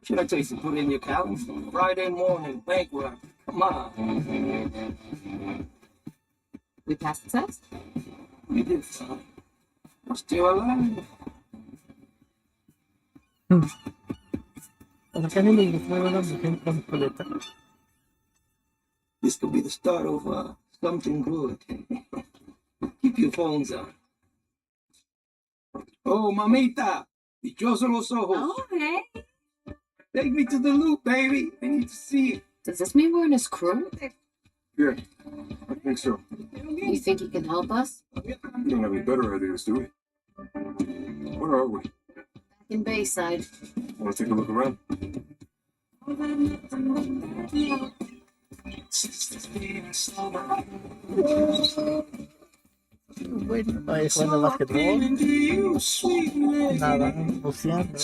Should I tell you to put it in your calendar? Friday morning, bank run. Come on. We passed the test? We did fine. I'm still alive. ¿Por qué no le gustó una mujer completa? This could be the start of something good. Keep your phones on. Oh, mamita. Dichosos los ojos. Oh, hey. Take me to the loop, baby. I need to see it. Does this mean we're in his crew? Yeah, I think so. You think he can help us? We don't have any better ideas, do we? Where are we? Back in Bayside. Want to take a look around? Bueno, ahí jugando básquetbol. Nada, buceando.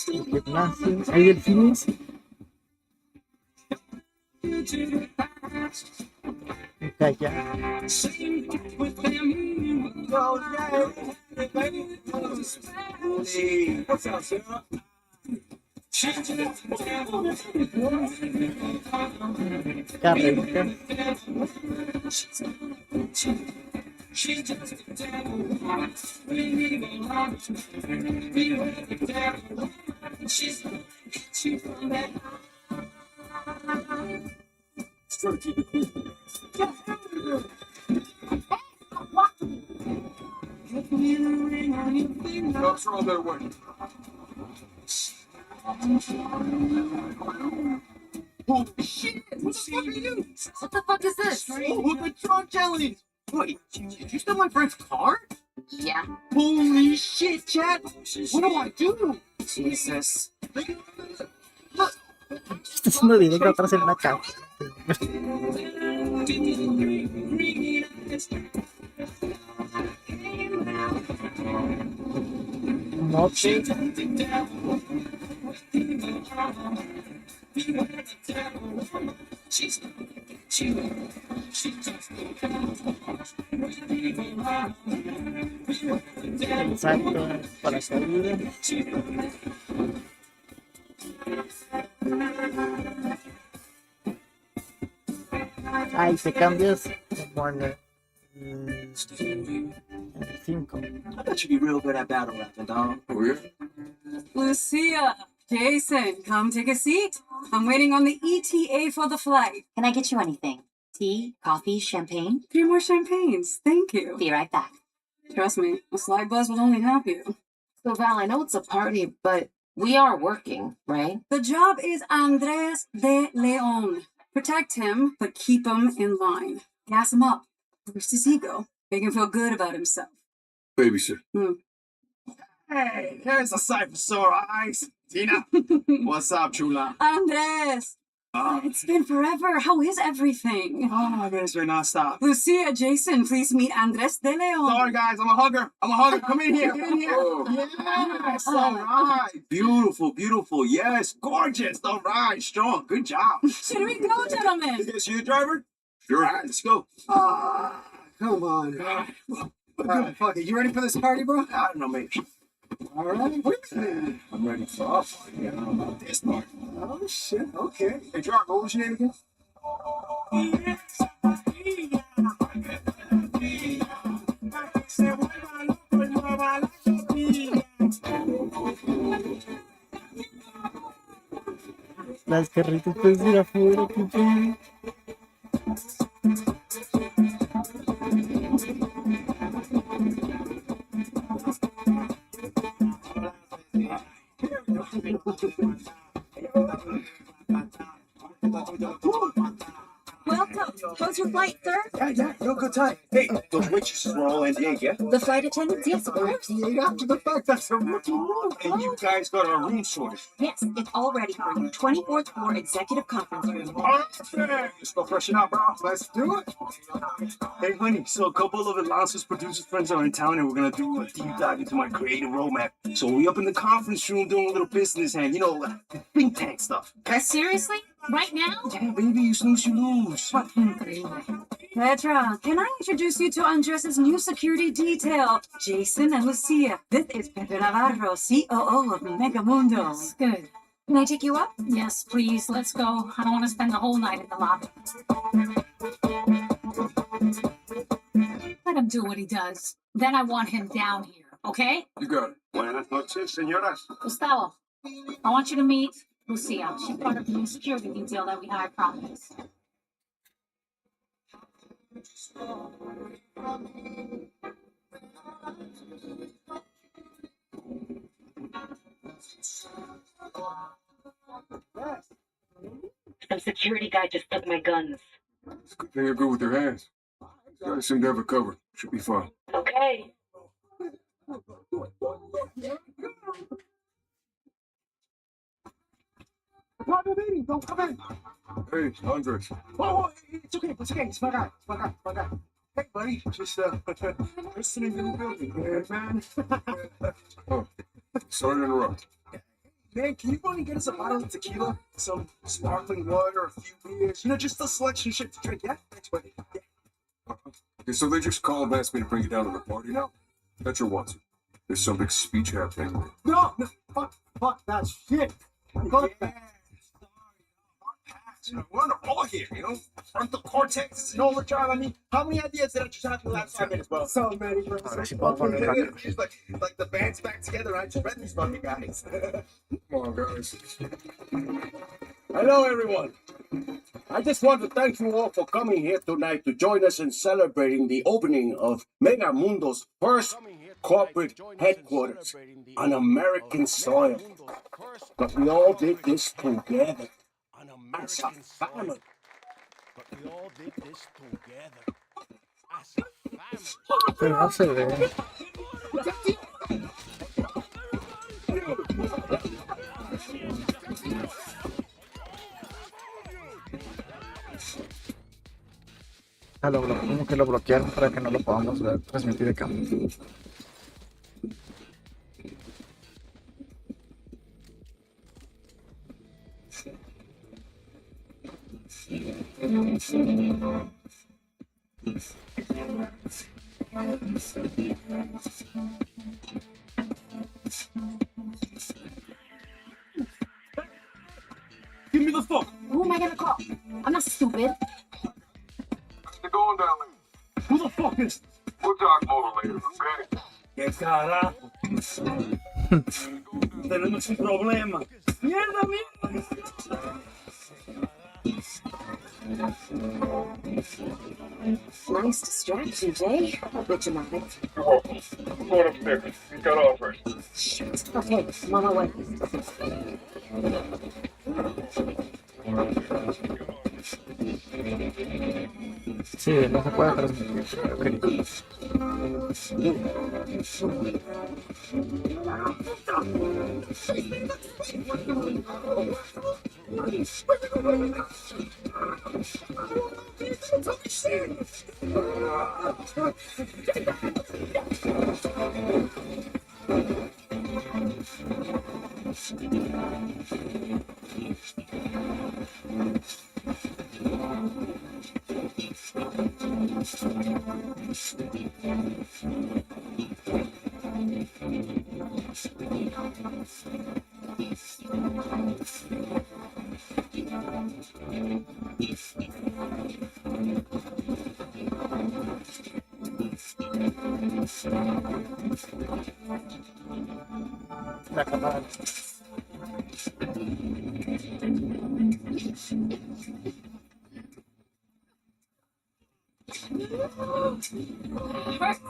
El gimnasio. ¿Hay delfines? Calla. What's up, Sarah? Carrerita. What's wrong there, way? Holy shit! What the fuck are you? What the fuck is this? Oh, the drunk jelly! Wait, you stole my friend's car? Yeah. Holy shit, Chad! What do I do? Jesus. Estoy haciendo directo atrás en una cama. No sé. Exacto, para salir. Ay, te cambias como en el 5. I bet you'd be real good at battle rapping, dog. Oh, yeah? Lucia, Jason, come take a seat. I'm waiting on the ETA for the flight. Can I get you anything? Tea, coffee, champagne? 3 more champagnes. Thank you. Be right back. Trust me, a slight buzz will only help you. So, Val, I know it's a party, but we are working, right? The job is Andres de Leon. Protect him, but keep him in line. Gas him up. Boost his ego. Make him feel good about himself. Babysit. Hey, here's a sight for sore eyes. Tina, what's up, chula? Andres! It's been forever. How is everything? Oh, my goodness, we're nonstop. Lucia, Jason, please meet Andres de Leon. Sorry, guys, I'm a hugger. Come in here. Get in here. Yes, all right. Beautiful, beautiful. Yes, gorgeous. All right, strong. Good job. Should we go, gentlemen? Yes, you a driver? Sure. All right, let's go. Come on. Fuck it. You ready for this party, bro? I don't know, maybe. All right. I'm ready for our party. I don't know about this part. Oh, shit. Okay. Hey, John, what was your name again? Las carritas pueden ir afuera, pipi. Welcome. How's your flight, sir? Yeah, real good time. Hey, those waitresses were all NDA, yeah? The flight attendants, yes, of course. After the fact, that's a rookie move. And you guys got our room sorted. Yes, it's all ready for you. 24th floor executive conference room. Let's go freshen up, bro. Let's do it. Hey, honey, so a couple of Atlantis producers friends are in town and we're going to do a deep dive into my creative roadmap. So we up in the conference room doing a little business and, you know, think tank stuff. Okay? Seriously? Right now? Yeah, baby, you snooze, you lose. Petra, can I introduce you to Andres' new security detail? Jason and Lucia. This is Pepe Navarro, COO of Megamundo. Good. Can I take you up? Yes, please. Let's go. I don't want to spend the whole night in the lobby. Let him do what he does. Then I want him down here, okay? You got it. Buenas noches, señoras. Gustavo, I want you to meet Lucia. She's part of the new security detail that we hired Providence. Some security guy just took my guns. It's a good thing you're good with your hands. You guys seem to have it covered. Should be fine. Okay. Don't come in. Hey, Andres. Oh, it's okay. It's my guy. Hey, buddy. Just listening to the building. Yeah, man. Oh, sorry to interrupt. Man, can you go and get us a bottle of tequila, some sparkling water, a few beers? You know, just a selection of shit to drink. Yeah, thanks, buddy. Yeah. Okay, so they just called and asked me to bring you down to the party now? That's your Watson. There's some big speech happening. No, fuck that shit. Fuck that. You know, we're on a roll here, you know? Frontal cortex is overdrive. I mean, how many ideas did I just have in the last 5 minutes, bro? So many, bro. Ahora sí puedo poner hacker. It's like the band's back together. I just met these fucking guys. Come on, guys. Hello, everyone. I just want to thank you all for coming here tonight to join us in celebrating the opening of Mega Mundo's first corporate headquarters on American soil. But we all did this together as a family. Pero no se ve. Ah, como que lo bloquearon para que no lo podamos ver, transmitir de cámara. Give me the phone. Who am I gonna call? I'm not stupid. You're going down there. Who the fuck is? We'll talk more later, okay? ¡Qué carajo! Tenemos un problema. ¡Mierda, mierda! Nice distraction, Jay. A bit dramatic. You're welcome. I'm going upstairs. You got off first. Shit. Okay, I'm on my way. Sí, no se puede transmitir. La cámara.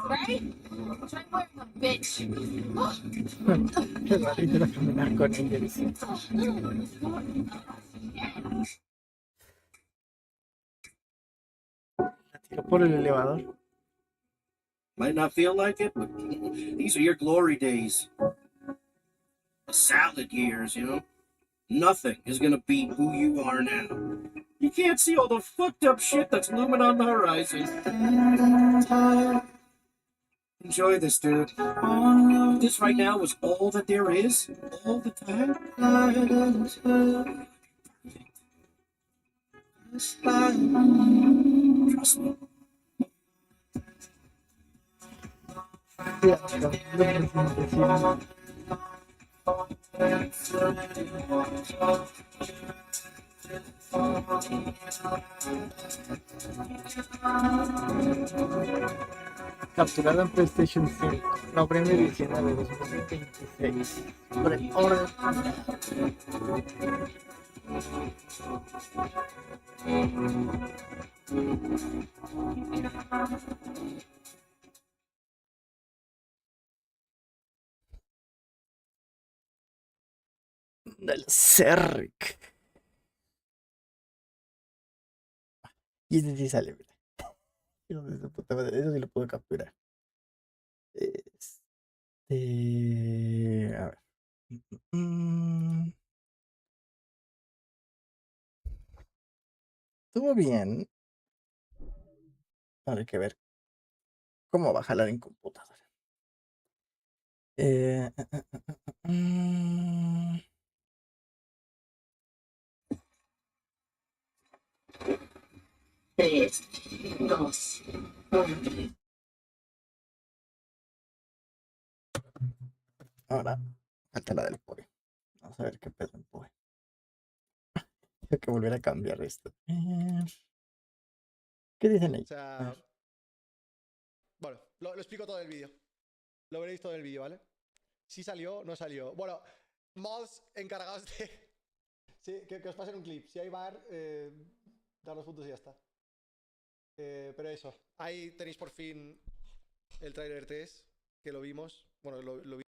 Right? Try wearing a bitch. Qué rarito era caminar con ellos. La tiró por el elevador. Might not feel like it, but these are your glory days. The salad years, you know? Nothing is gonna beat who you are now. You can't see all the fucked up shit that's looming on the horizon. Enjoy this, dude. This right now is all that there is, all the time. Trust me. Capturada en PlayStation 5, noviembre y diciembre de 2026. Orden. Del Cerric. Y ese sí sale, mira. Hijo de su puta madre, eso sí lo puedo capturar. A ver. Estuvo bien. Ahora hay que ver cómo va a jalar en computadora. Tres, dos, uno. Ahora, falta la del POE. Vamos a ver qué pedo en POE. Tengo que volver a cambiar esto. ¿Qué dicen ahí? O sea, bueno, lo explico todo en el vídeo. Lo veréis todo en el vídeo, ¿vale? Si salió, no salió. Bueno, mods encargados de... Sí, que os pasen un clip. Si hay bar, dar los puntos y ya está. Pero eso, ahí tenéis por fin el trailer 3, que lo vimos. Bueno, lo vi.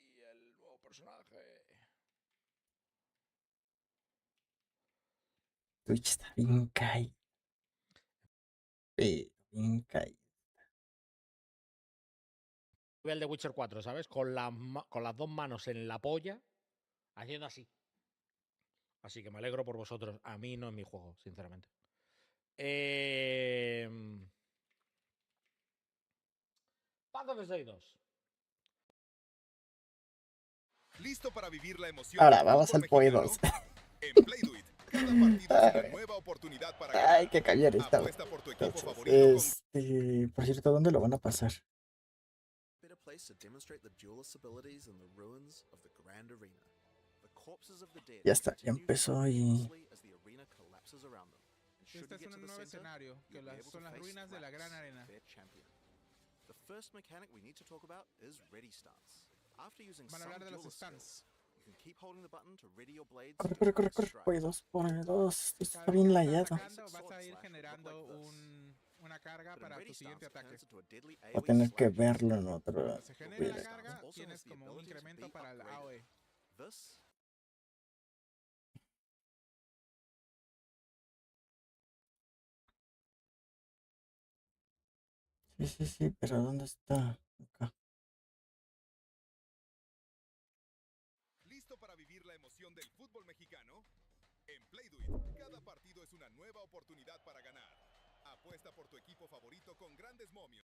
Y el nuevo personaje. Twitch está bien caído. Bien caído. Nivel de Witcher 4, ¿sabes? Con las dos manos en la polla, haciendo así. Así que me alegro por vosotros. A mí no es mi juego, sinceramente. Path of Stay 2. Listo para vivir la emoción. Ahora, vamos al POE 2. En Play Do It, cada partido es una nueva oportunidad para ganar. Ay, que cambiar esta. Apuesta por tu equipo favorito Por cierto, ¿dónde lo van a pasar? Ya está, ya empezó y... Este es un nuevo escenario, que son las ruinas de la gran arena. Van a hablar de los stands. Corre, corre, corre, corre. POE 2, POE 2. Esto está bien layado. Vas a ir generando una carga para tu siguiente ataque. Voy a tener que verlo en otro. Cuando se genere la carga, tienes como un incremento para el AOE. Sí, pero ¿dónde está? Acá. ¿Listo para vivir la emoción del fútbol mexicano? En Play Do It, cada partido es una nueva oportunidad para ganar. Apuesta por tu equipo favorito con grandes momios.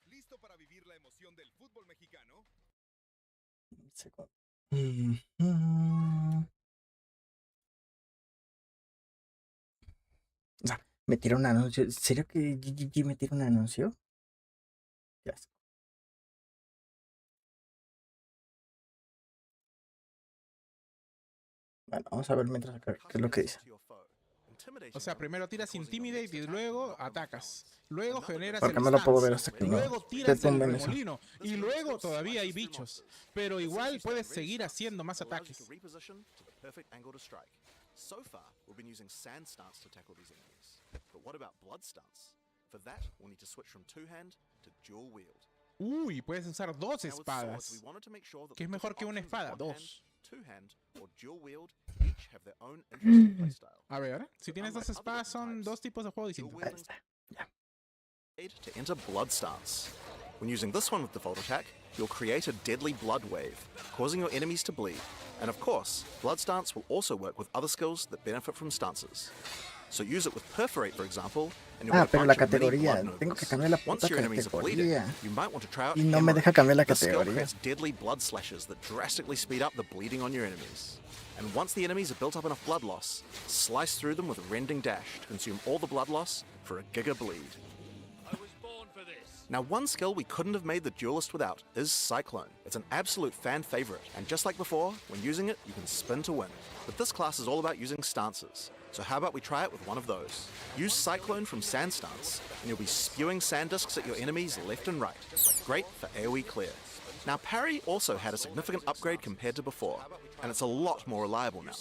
¿Listo para vivir la emoción del fútbol mexicano? Un segundo. O sea, me tira un anuncio. ¿En serio que GGG me tira un anuncio? Qué asco. Bueno, vamos a ver mientras acá qué es lo que dice. O sea, primero tiras Intimidate y luego atacas. Luego generas Porque el no lo puedo stance. ver hasta que no Luego te tiras el tumben eso. remolino. Y luego todavía hay bichos. Pero igual puedes seguir haciendo más ataques. So far, we've been using sand stance to tackle these enemies. But what about blood stance? For that, we'll need to switch from two-hand to dual wield. Uy, puedes usar dos espadas. ¿Qué es mejor que una espada? Dos. Two-hand or dual wield each have their own interesting playstyle. A ver, si tienes dos espadas son dos tipos de juego distintos. To enter blood stance. When using this one with default attack, you'll create a deadly blood wave, causing your enemies to bleed. And of course, blood stance will also work with other skills that benefit from stances. So use it with perforate, for example, and you'll get a pero la bunch of mini categoría. blood Tengo que nobles. cambiar la Once puta your enemies are bleeding, categoría. you might want to try out Y no me deja cambiar la This skill categoría. creates deadly blood slashes that drastically speed up the bleeding on your enemies. And once the enemies have built up enough blood loss, slice through them with a rending dash to consume all the blood loss for a giga bleed. Now, one skill we couldn't have made the Duelist without is Cyclone. It's an absolute fan favorite, and just like before, when using it, you can spin to win. But this class is all about using stances, so how about we try it with one of those? Use Cyclone from Sand Stance, and you'll be spewing sand discs at your enemies left and right. Great for AoE clear. Now, Parry also had a significant upgrade compared to before, and it's a lot more reliable now.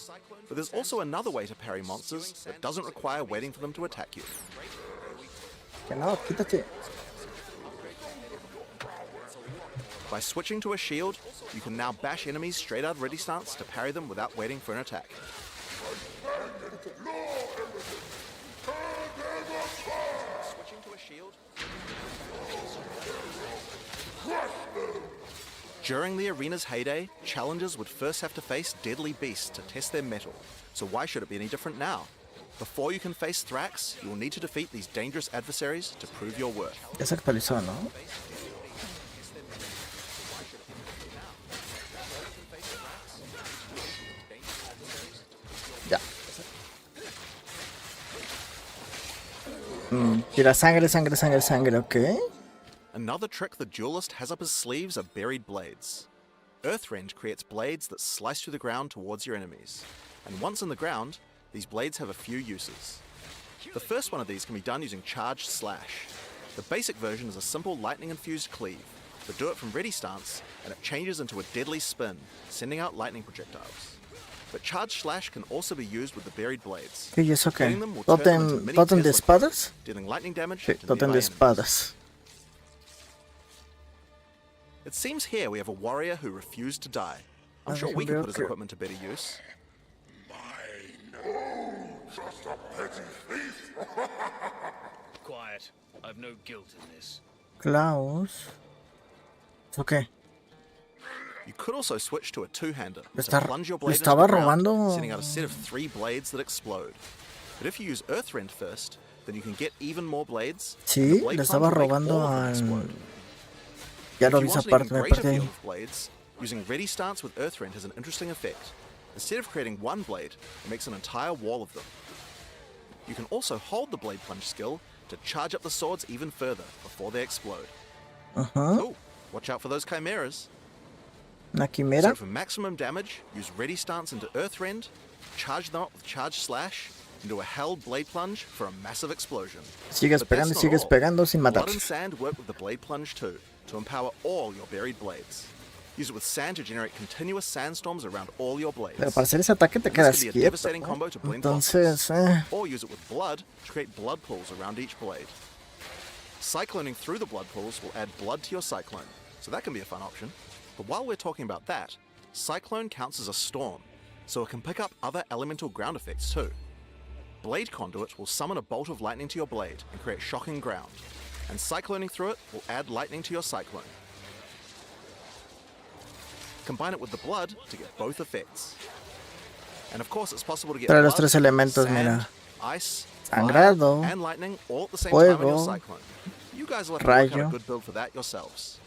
But there's also another way to parry monsters that doesn't require waiting for them to attack you. Que no, quítate. By switching to a shield, you can now bash enemies straight out of ready stance to parry them without waiting for an attack. Switching to a shield. During the arena's heyday, challengers would first have to face deadly beasts to test their mettle. So why should it be any different now? Before you can face Thrax, you will need to defeat these dangerous adversaries to prove your worth. Ya se actualizó, ¿no? Ya. Tira sangre, sangre, sangre, sangre, ok. Another trick the Duelist has up his sleeves are buried blades. Earth Rend creates blades that slice through the ground towards your enemies. And once in the ground, these blades have a few uses. The first one of these can be done using Charged Slash. The basic version is a simple lightning-infused cleave, but do it from ready stance, and it changes into a deadly spin, sending out lightning projectiles. But Charged Slash can also be used with the buried blades. ¿Qué es eso? ¿Qué? Getting them will turn them into mini ¿Totem de Tesla espadas? dealing lightning damage Sí, to totem nearby de enemies. espadas. It seems here we have a warrior who refused to die. I'm Ah, sure we déjenme can ver put his que- equipment to better use. Just a petty thief. Quiet. I've no guilt in this. Klaus. ¿Eso qué? You could also switch to a two-hander Le to está- plunge your le blade into estaba the ground, robando- sending out a set of 3 blades that explode. But if you use Earth Rend first, then you can get even more blades. and the Sí, blade le estaba plunge will make robando all of them al... explode. Ya lo If vi you esa want an parte, even me greater perdí field ahí. of blades, using Ready Stance with Earth Rend has an interesting effect. Instead of creating one blade, it makes an entire wall of them. You can also hold the blade plunge skill to charge up the swords even further before they explode. Ajá. Oh, watch out for those chimeras. ¿Una quimera? So for maximum damage, use Ready Stance into Earth Rend, charge them up with Charge Slash, and do a held Blade Plunge for a massive explosion. Sigues But that's pegando, not sigues all. pegando sin matar. Blood and Sand work with the Blade Plunge too, to empower all your buried blades. Use it with sand to generate continuous sandstorms around all your blades. Pero para hacer ese ataque te And this quedas can be a quieto, devastating ¿no? combo to blend Entonces, bosses. Or use it with blood to create blood pools around each blade. Cycloning through the blood pools will add blood to your cyclone, so that can be a fun option. But while we're talking about that, Cyclone counts as a storm, so it can pick up other elemental ground effects too. Blade Conduit will summon a bolt of lightning to your blade and create shocking ground, and cycloning through it will add lightning to your cyclone. Combine it with the blood to get both effects. And of course it's possible to get Trae los blood, tres elementos, sand, mira. ice, Sangrado, fire, and lightning all at the same time in your fuego, cyclone. You guys will have to work out rayo. a good build for that yourselves.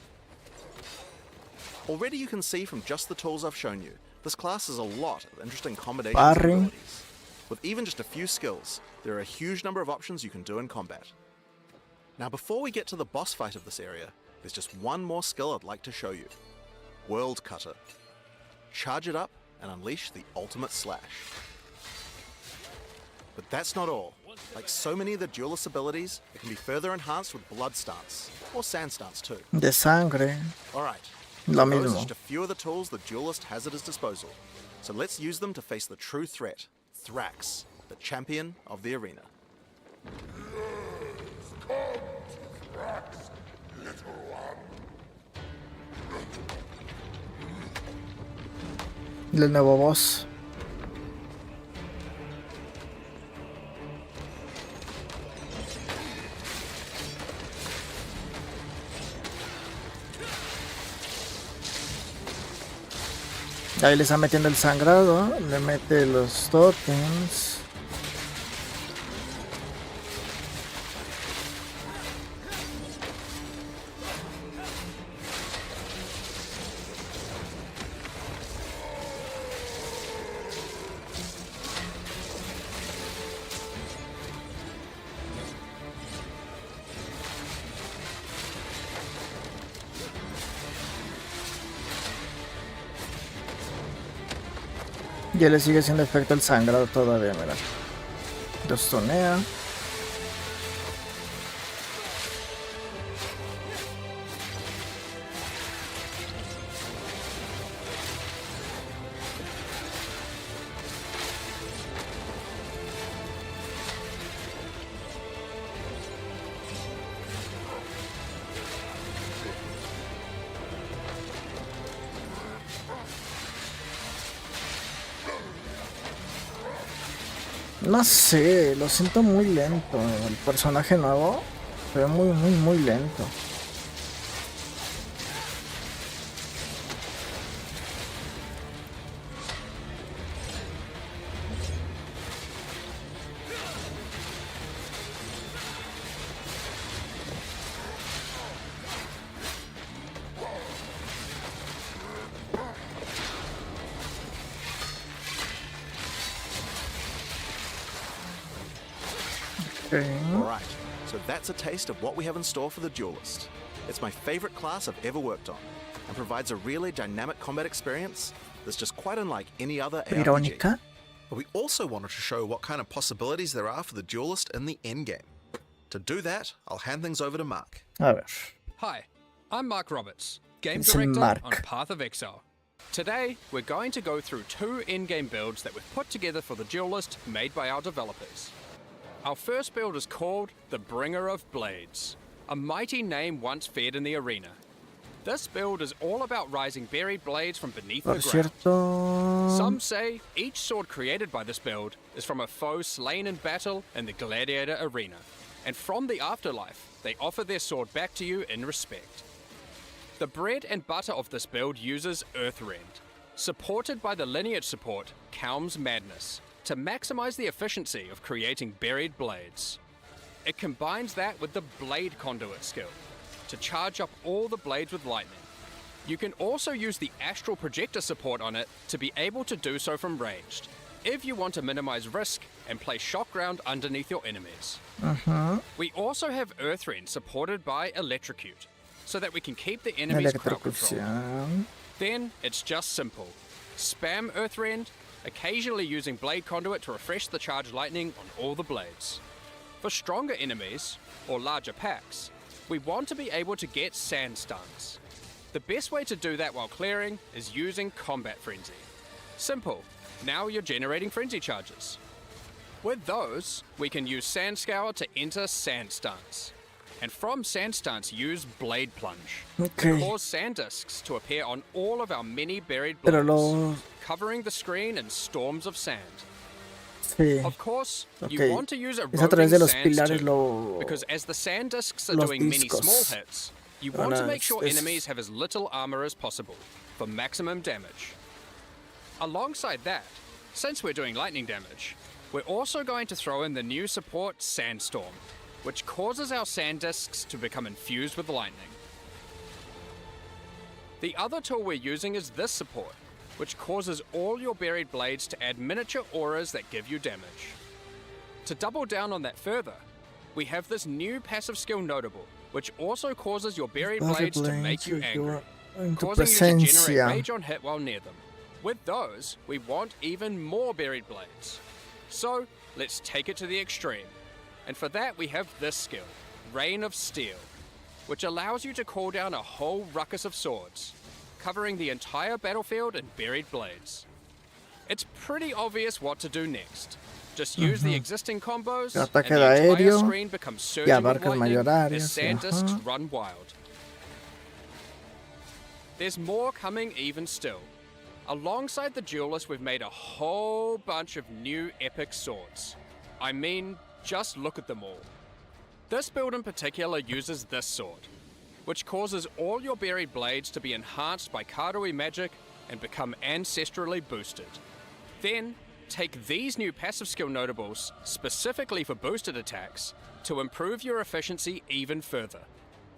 Already you can see from just the tools I've shown you, this class has a lot of interesting combinations and Parry. abilities. With even just a few skills, there are a huge number of options you can do in combat. Now before we get to the boss fight of this area, there's just one more skill I'd like to show you. World Cutter. Charge it up and unleash the ultimate slash. But that's not all. Like so many of the duelist abilities, it can be further enhanced with Blood Stance, or Sand Stance too. De sangre. Alright, Lo those are mismo. just a few of the tools the duelist has at his disposal. So let's use them to face the true threat, Thrax, the champion of the arena. El nuevo boss. Ahí le está metiendo el sangrado, le mete los tokens. Ya le sigue haciendo efecto el sangrado todavía, mira. Los tonea. No sé, lo siento muy lento. El personaje nuevo se ve muy lento. Alright, so that's a taste of what we have in store for the duelist. It's my favorite class I've ever worked on, and provides a really dynamic combat experience that's just quite unlike any other ARPG. Irónica. But we also wanted to show what kind of possibilities there are for the duelist in the endgame. To do that, I'll hand things over to Mark. A ver. Hi, I'm Mark Roberts, Game Es Director Mark. on Path of Exile. Today, we're going to go through 2 in-game builds that we've put together for the Duelist made by our developers. Our first build is called the Bringer of Blades, a mighty name once feared in the arena. This build is all about rising buried blades from beneath Por the ground. cierto. Some say each sword created by this build is from a foe slain in battle in the gladiator arena, and from the afterlife, they offer their sword back to you in respect. The bread and butter of this build uses Earthrend, supported by the lineage support Calm's Madness, to maximize the efficiency of creating buried blades. It combines that with the Blade Conduit skill, to charge up all the blades with lightning. You can also use the Astral Projector support on it to be able to do so from ranged, if you want to minimize risk and place shock ground underneath your enemies. We also have Earthrend supported by Electrocute, so that we can keep the enemies crowd controlled. Electrocución. Then it's just simple. Spam Earthrend, occasionally using Blade Conduit to refresh the charged lightning on all the blades. For stronger enemies, or larger packs, we want to be able to get sand stuns. The best way to do that while clearing is using Combat Frenzy. Simple, now you're generating frenzy charges. With those, we can use Sand Scour to enter sand stuns. And from sand stuns, use Blade Plunge Okay. to cause sand discs to appear on all of our many buried Pero blades, covering the screen in storms of sand. Sí. Of course, Ok. you want to use Es a eroding través de los sands pilares too, because as the sand discs are los doing many discos. small hits, you Van want to a- make sure es- enemies have as little armor as possible for maximum damage. Alongside that, since we're doing lightning damage, we're also going to throw in the new support Sandstorm, which causes our sand discs to become infused with lightning. The other tool we're using is this support, which causes all your buried blades to add miniature auras that give you damage. To double down on that further, we have this new passive skill Notable, which also causes your buried blades to make you angry, en tu causing you to generate presencia. rage on hit while near them. With those, we want even more buried blades. So, let's take it to the extreme. And for that, we have this skill, Rain of Steel, which allows you to call down a whole ruckus of swords, covering the entire battlefield in buried blades. It's pretty obvious what to do next. Just use the existing combos, El and ataque the de entire aéreo screen becomes y surging with abarca el mayor lightning área. as Sí, sand discs ajá. run wild. There's more coming even still. Alongside the Duelist, we've made a whole bunch of new epic swords. I mean, just look at them all. This build in particular uses this sword, which causes all your buried blades to be enhanced by Karui magic and become ancestrally boosted. Then, take these new passive skill notables, specifically for boosted attacks, to improve your efficiency even further.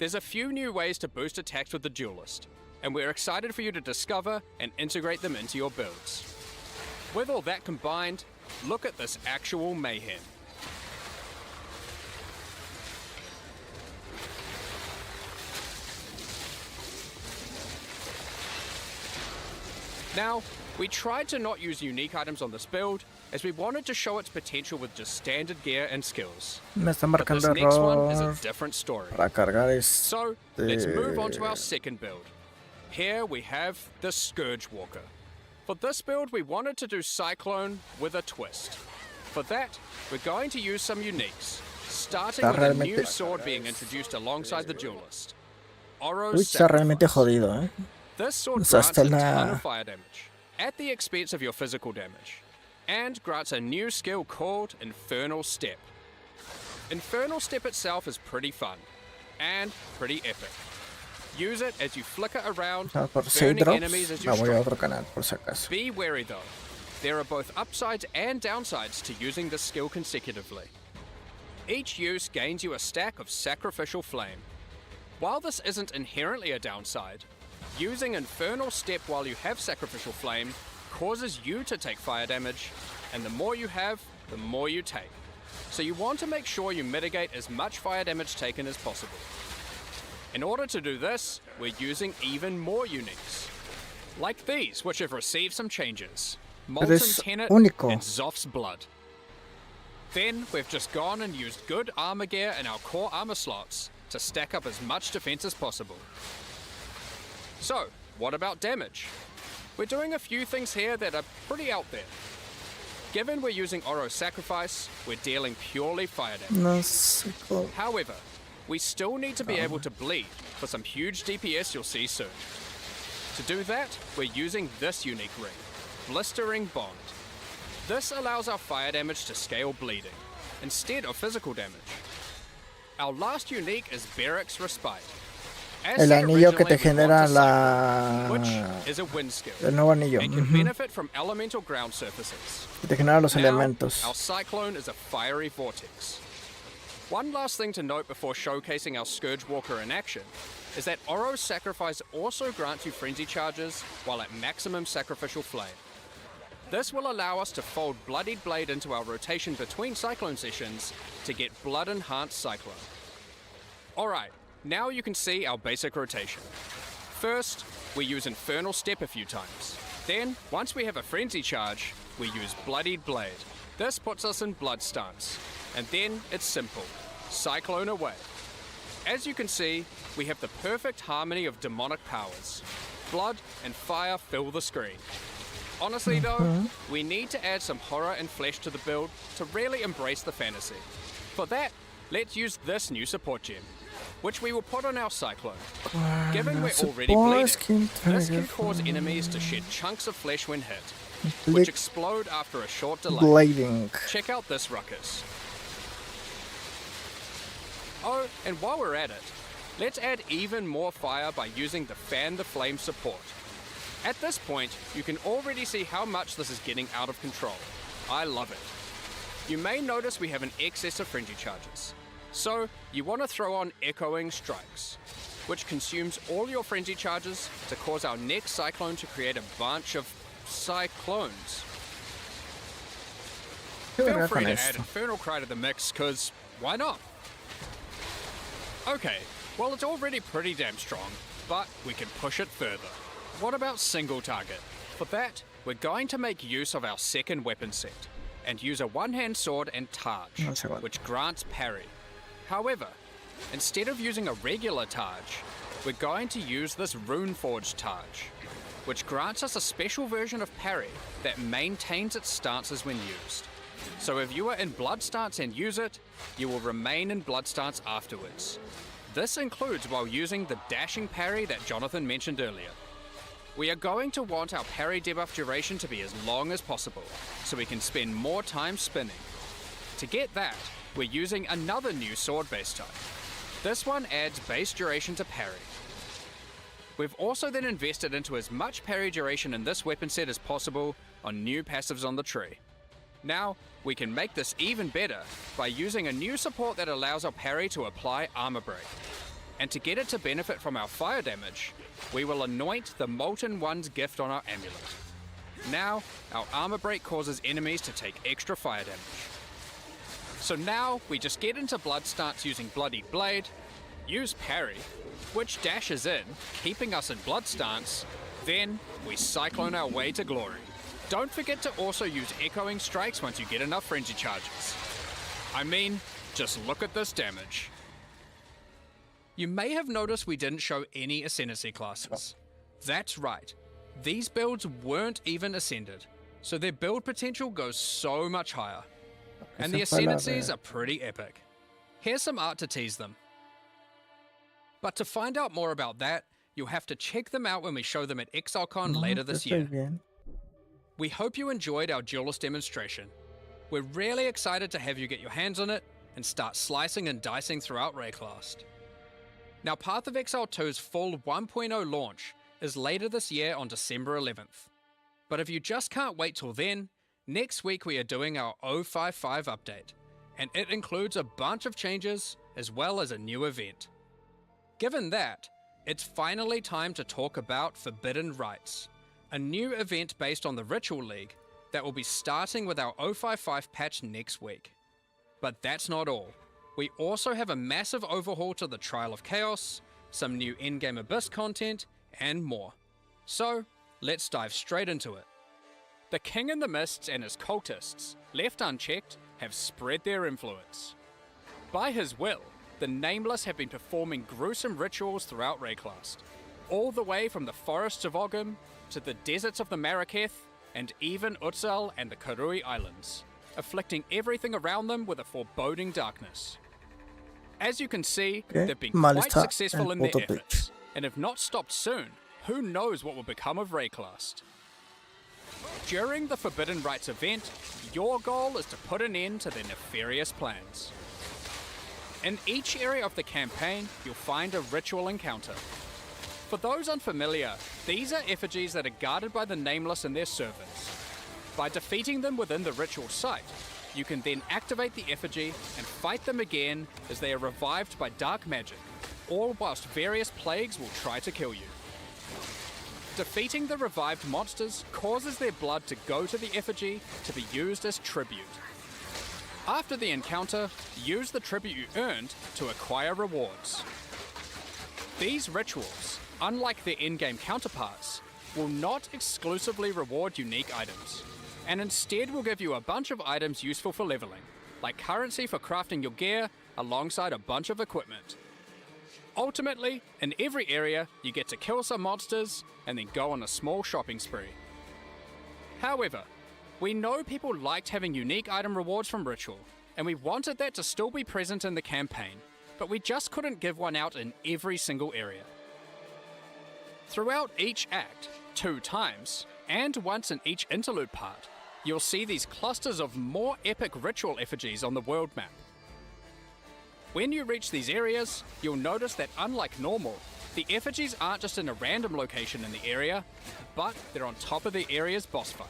There's a few new ways to boost attacks with the Duelist, and we're excited for you to discover and integrate them into your builds. With all that combined, look at this actual mayhem. Now, we tried to not use unique items on this build, as we wanted to show its potential with just standard gear and skills. Me están But this marcando next one is a error different story. para cargar So, let's move on to our second build. Here we have the Scourge Walker. For this build, we wanted to do Cyclone with a twist. For that, we're going to use some uniques, starting Está with a new realmente- sword being introduced alongside the Duelist. Oro's Uy, está realmente jodido, ¿eh? This sword O sea, grants hasta a ton la- of fire damage, at the expense of your physical damage, and grants a new skill called Infernal Step. Infernal Step itself is pretty fun, and pretty epic. Use it as you flicker around, Ah, por si hay burning drops, enemies as you me voy a strike. otro canal, por si acaso. Be wary though, there are both upsides and downsides to using this skill consecutively. Each use gains you a stack of Sacrificial Flame. While this isn't inherently a downside, using Infernal Step while you have Sacrificial Flame causes you to take fire damage, and the more you have, the more you take. So you want to make sure you mitigate as much fire damage taken as possible. In order to do this, we're using even more uniques. Like these, which have received some changes. Molten es Tenet único. and Zoph's Blood. Then we've just gone and used good armor gear in our core armor slots to stack up as much defense as possible. So, what about damage? We're doing a few things here that are pretty out there. Given we're using Oro's Sacrifice, we're dealing purely fire damage. No sé cómo. However, we still need to be able to bleed for some huge DPS you'll see soon. To do that, we're using this unique ring, Blistering Bond. This allows our fire damage to scale bleeding, instead of physical damage. Our last unique is Beric's Respite. As El said anillo que originally, te we want genera to la... which is a wind skill, El nuevo anillo. and can Ujú. benefit from elemental ground surfaces. Que te genera los Now, elementos. our Cyclone is a fiery vortex. One last thing to note before showcasing our Scourge Walker in action is that Oro's Sacrifice also grants you frenzy charges while at maximum sacrificial flame. This will allow us to fold Bloodied Blade into our rotation between Cyclone sessions to get Blood Enhanced Cyclone. Alright, now you can see our basic rotation. First, we use Infernal Step a few times. Then, once we have a frenzy charge, we use Bloodied Blade. This puts us in Blood stance. And then it's simple. Cyclone away. As you can see, we have the perfect harmony of demonic powers. Blood and fire fill the screen. Honestly though, we need to add some horror and flesh to the build to really embrace the fantasy. For that, let's use this new support gem, which we will put on our Cyclone. Given we're already bleeding, this can cause enemies to shed chunks of flesh when hit, which explode after a short delay. Blading. Check out this ruckus. Oh, and while we're at it, let's add even more fire by using the Fan the Flame support. At this point, you can already see how much this is getting out of control. I love it. You may notice we have an excess of frenzy charges. So, you want to throw on Echoing Strikes, which consumes all your frenzy charges to cause our next Cyclone to create a bunch of Cyclones. Feel free to add Infernal Cry to the mix, cause why not? Okay, well it's already pretty damn strong, but we can push it further. What about single target? For that, we're going to make use of our second weapon set, and use a one-hand sword and Targe, which grants parry. However, instead of using a regular Targe, we're going to use this Runeforged Targe, which grants us a special version of parry that maintains its stances when used. So if you are in Blood stance and use it, you will remain in Blood stance afterwards. This includes while using the dashing parry that Jonathan mentioned earlier. We are going to want our parry debuff duration to be as long as possible, so we can spend more time spinning. To get that, we're using another new sword base type. This one adds base duration to parry. We've also then invested into as much parry duration in this weapon set as possible on new passives on the tree. Now, we can make this even better by using a new support that allows our parry to apply Armor Break. And to get it to benefit from our fire damage, we will anoint the Molten One's gift on our amulet. Now, our Armor Break causes enemies to take extra fire damage. So now, we just get into Blood stance using Bloodied Blade, use parry, which dashes in, keeping us in Blood stance, then we Cyclone our way to glory. Don't forget to also use Echoing Strikes once you get enough frenzy charges. I mean, just look at this damage. You may have noticed we didn't show any Ascendancy classes. That's right, these builds weren't even Ascended, so their build potential goes so much higher. And the Ascendancies are pretty epic. Here's some art to tease them. But to find out more about that, you'll have to check them out when we show them at ExileCon later this year. We hope you enjoyed our Duelist demonstration. We're really excited to have you get your hands on it and start slicing and dicing throughout Rayclast. Now, Path of Exile 2's full 1.0 launch is later this year on December 11th. But if you just can't wait till then, next week we are doing our 055 update, and it includes a bunch of changes as well as a new event. Given that, it's finally time to talk about Forbidden Rites, a new event based on the Ritual League that will be starting with our 055 patch next week. But that's not all. We also have a massive overhaul to the Trial of Chaos, some new in-game Abyss content, and more. So, let's dive straight into it. The King in the Mists and his cultists, left unchecked, have spread their influence. By his will, the Nameless have been performing gruesome rituals throughout Rayclast, all the way from the forests of Ogham to the deserts of the Marraketh, and even Utsal and the Karui Islands, afflicting everything around them with a foreboding darkness. As you can see, they've been quite successful in their efforts, and if not stopped soon, who knows what will become of Rayclast. During the Forbidden Rites event, your goal is to put an end to their nefarious plans. In each area of the campaign, you'll find a ritual encounter. For those unfamiliar, these are effigies that are guarded by the Nameless and their servants. By defeating them within the ritual site, you can then activate the effigy and fight them again as they are revived by dark magic, all whilst various plagues will try to kill you. Defeating the revived monsters causes their blood to go to the effigy to be used as tribute. After the encounter, use the tribute you earned to acquire rewards. These rituals, unlike their in-game counterparts, will not exclusively reward unique items, and instead will give you a bunch of items useful for leveling, like currency for crafting your gear alongside a bunch of equipment. Ultimately, in every area, you get to kill some monsters and then go on a small shopping spree. However, we know people liked having unique item rewards from Ritual, and we wanted that to still be present in the campaign, but we just couldn't give one out in every single area. Throughout each act, 2 times, and once in each interlude part, you'll see these clusters of more epic ritual effigies on the world map. When you reach these areas, you'll notice that unlike normal, the effigies aren't just in a random location in the area, but they're on top of the area's boss fight.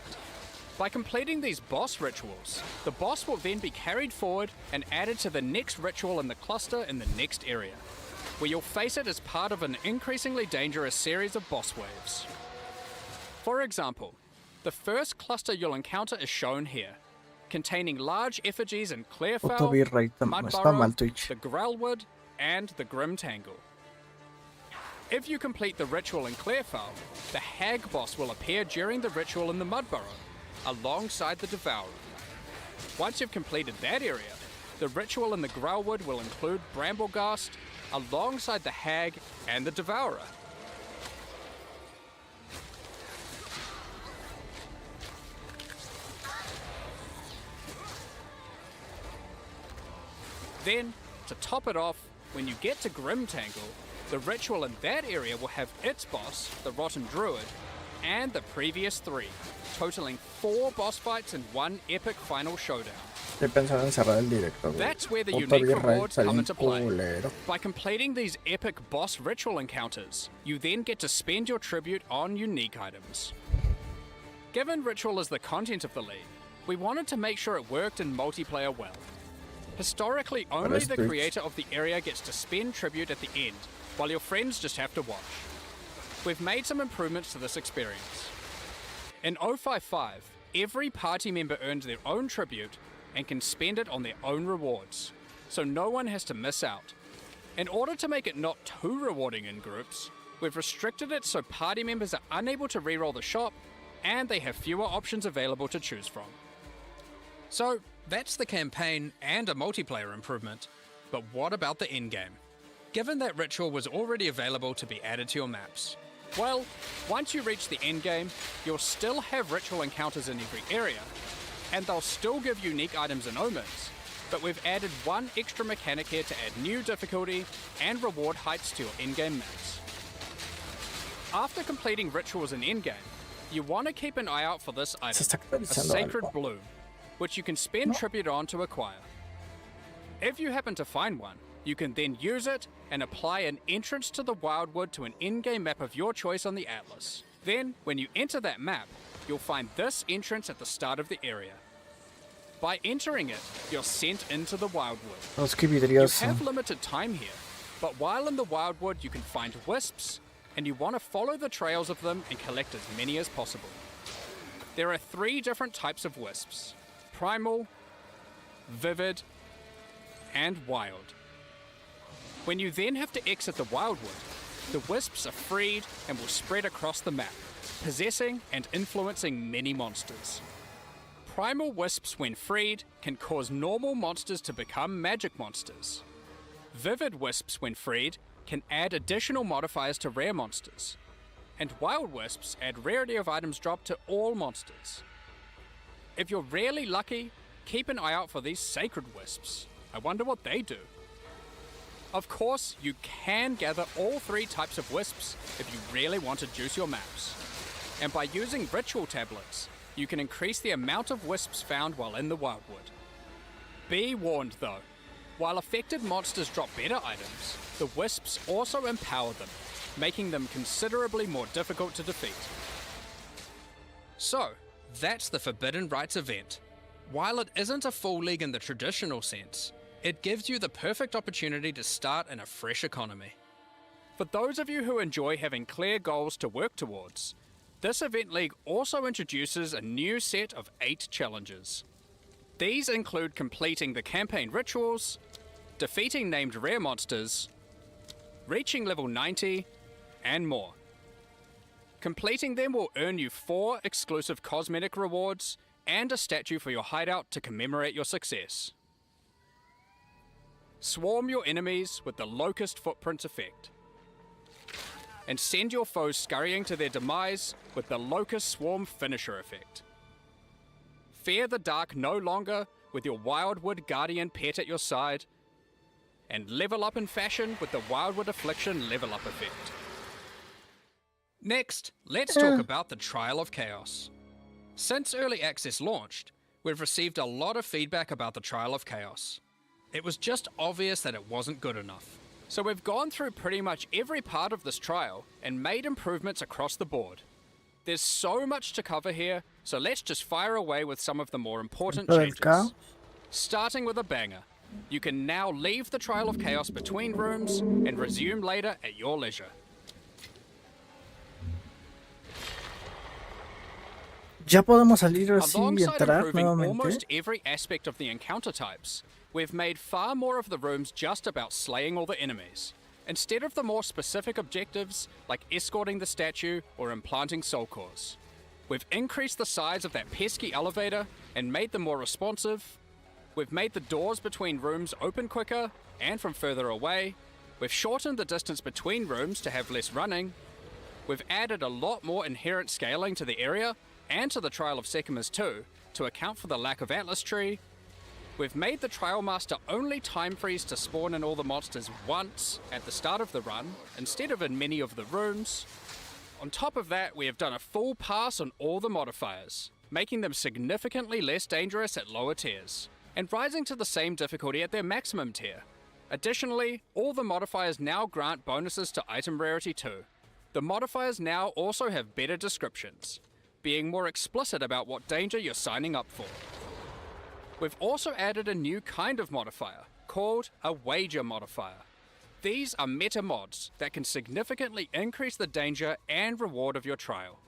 By completing these boss rituals, the boss will then be carried forward and added to the next ritual in the cluster in the next area, where you'll face it as part of an increasingly dangerous series of boss waves. For example, the first cluster you'll encounter is shown here, containing large effigies in Clearfell, Mudburrow, the Grelwood, and the Grim Tangle. If you complete the ritual in Clearfell, the Hag boss will appear during the ritual in the Mudburrow, alongside the Devourer. Once you've completed that area, the ritual in the Grelwood will include Brambleghast, alongside the Hag and the Devourer. Then, to top it off, when you get to Grim Tangle, the ritual in that area will have its boss, the Rotten Druid, and the previous 3, totaling 4 boss fights and 1 epic final showdown. That's where the unique rewards come into play. By completing these epic boss ritual encounters, you then get to spend your tribute on unique items. Given ritual is the content of the league, we wanted to make sure it worked in multiplayer well. Historically, only the creator of the area gets to spend tribute at the end, while your friends just have to watch. We've made some improvements to this experience. In 055, every party member earns their own tribute and can spend it on their own rewards, so no one has to miss out. In order to make it not too rewarding in groups, we've restricted it so party members are unable to reroll the shop, and they have fewer options available to choose from. So, that's the campaign and a multiplayer improvement, but what about the endgame? Given that ritual was already available to be added to your maps, well, once you reach the endgame, you'll still have ritual encounters in every area, and they'll still give unique items and omens, but we've added 1 extra mechanic here to add new difficulty and reward heights to your endgame maps. After completing rituals in endgame, you want to keep an eye out for this item, a Sacred Bloom, which you can spend tribute on to acquire. If you happen to find one, you can then use it and apply an entrance to the Wildwood to an in-game map of your choice on the Atlas. Then, when you enter that map, you'll find this entrance at the start of the area. By entering it, you're sent into the Wildwood. You have limited time here, but while in the Wildwood you can find wisps, and you want to follow the trails of them and collect as many as possible. There are 3 different types of wisps: Primal, Vivid, and Wild. When you then have to exit the wildwood, the wisps are freed and will spread across the map, possessing and influencing many monsters. Primal wisps, when freed, can cause normal monsters to become magic monsters. Vivid wisps, when freed, can add additional modifiers to rare monsters. And wild wisps add rarity of items dropped to all monsters. If you're rarely lucky, keep an eye out for these sacred wisps. I wonder what they do. Of course, you can gather all 3 types of wisps if you really want to juice your maps. And by using ritual tablets, you can increase the amount of wisps found while in the wildwood. Be warned though, while affected monsters drop better items, the wisps also empower them, making them considerably more difficult to defeat. So, that's the Forbidden Rites event. While it isn't a full league in the traditional sense, it gives you the perfect opportunity to start in a fresh economy. For those of you who enjoy having clear goals to work towards, this event league also introduces a new set of 8 challenges. These include completing the campaign rituals, defeating named rare monsters, reaching level 90, and more. Completing them will earn you 4 exclusive cosmetic rewards and a statue for your hideout to commemorate your success. Swarm your enemies with the Locust Footprints effect, and send your foes scurrying to their demise with the Locust Swarm Finisher effect. Fear the dark no longer with your Wildwood Guardian pet at your side, and level up in fashion with the Wildwood Affliction level up effect. Next, let's talk about the Trial of Chaos. Since Early Access launched, we've received a lot of feedback about the Trial of Chaos. It was just obvious that it wasn't good enough. So we've gone through pretty much every part of this trial and made improvements across the board. There's so much to cover here, so let's just fire away with some of the more important changes. Starting with a banger. You can now leave the Trial of Chaos between rooms and resume later at your leisure. Ya podemos salir así y Alongside entrar improving nuevamente. almost every aspect of the encounter types, we've made far more of the rooms just about slaying all the enemies, instead of the more specific objectives like escorting the statue or implanting soul cores. We've increased the size of that pesky elevator and made them more responsive. We've made the doors between rooms open quicker and from further away. We've shortened the distance between rooms to have less running. We've added a lot more inherent scaling to the area and to the Trial of Sekimas too, to account for the lack of Atlas Tree. We've made the Trial Master only time freeze to spawn in all the monsters once at the start of the run, instead of in many of the rooms. On top of that, we have done a full pass on all the modifiers, making them significantly less dangerous at lower tiers, and rising to the same difficulty at their maximum tier. Additionally, all the modifiers now grant bonuses to item rarity too. The modifiers now also have better descriptions, being more explicit about what danger you're signing up for. We've also added a new kind of modifier, called a wager modifier. These are meta mods that can significantly increase the danger and reward of your trial.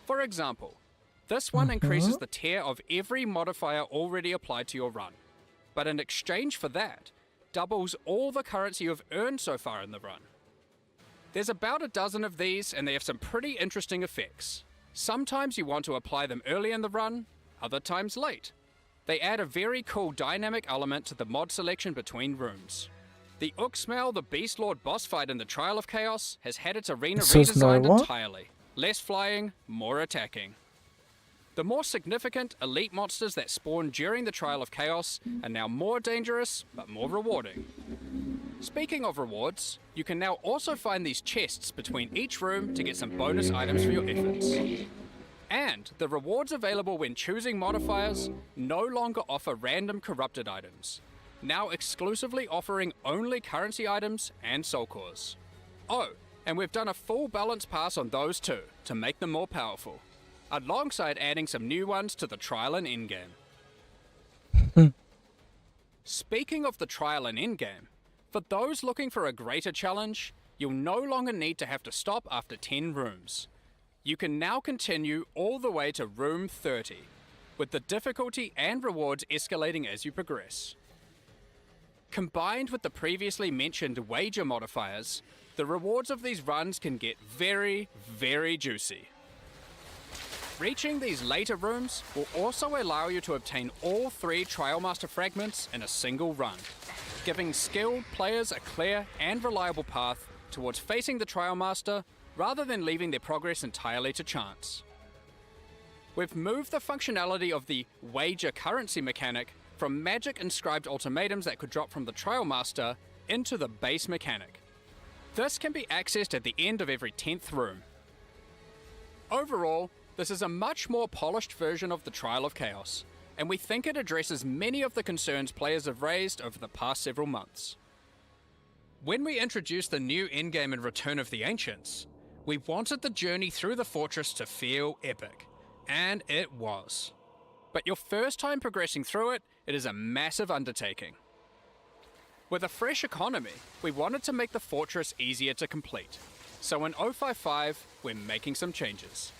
For example, this one increases the tier of every modifier already applied to your run, but in exchange for that, doubles all the currency you've earned so far in the run. There's about a dozen of these, and they have some pretty interesting effects. Sometimes you want to apply them early in the run, other times late. They add a very cool dynamic element to the mod selection between rooms. The Uxmal the Beast Lord boss fight in the Trial of Chaos has had its arena redesigned entirely. Less flying, more attacking. The more significant elite monsters that spawn during the Trial of Chaos are now more dangerous, but more rewarding. Speaking of rewards, you can now also find these chests between each room to get some bonus items for your efforts. And the rewards available when choosing modifiers no longer offer random corrupted items, now exclusively offering only currency items and soul cores. Oh, and we've done a full balance pass on those too, to make them more powerful, alongside adding some new ones to the trial and endgame. Speaking of the trial and endgame, for those looking for a greater challenge, you'll no longer need to have to stop after 10 rooms. You can now continue all the way to room 30, with the difficulty and rewards escalating as you progress. Combined with the previously mentioned wager modifiers, the rewards of these runs can get very, very juicy. Reaching these later rooms will also allow you to obtain all 3 Trial Master fragments in a single run, giving skilled players a clear and reliable path towards facing the Trial Master rather than leaving their progress entirely to chance. We've moved the functionality of the wager currency mechanic from magic inscribed ultimatums that could drop from the Trial Master into the base mechanic. This can be accessed at the end of every 10th room. Overall, this is a much more polished version of the Trial of Chaos, and we think it addresses many of the concerns players have raised over the past several months. When we introduced the new endgame in Return of the Ancients, we wanted the journey through the fortress to feel epic, and it was. But your first time progressing through it, it is a massive undertaking. With a fresh economy, we wanted to make the fortress easier to complete, so in 055, we're making some changes.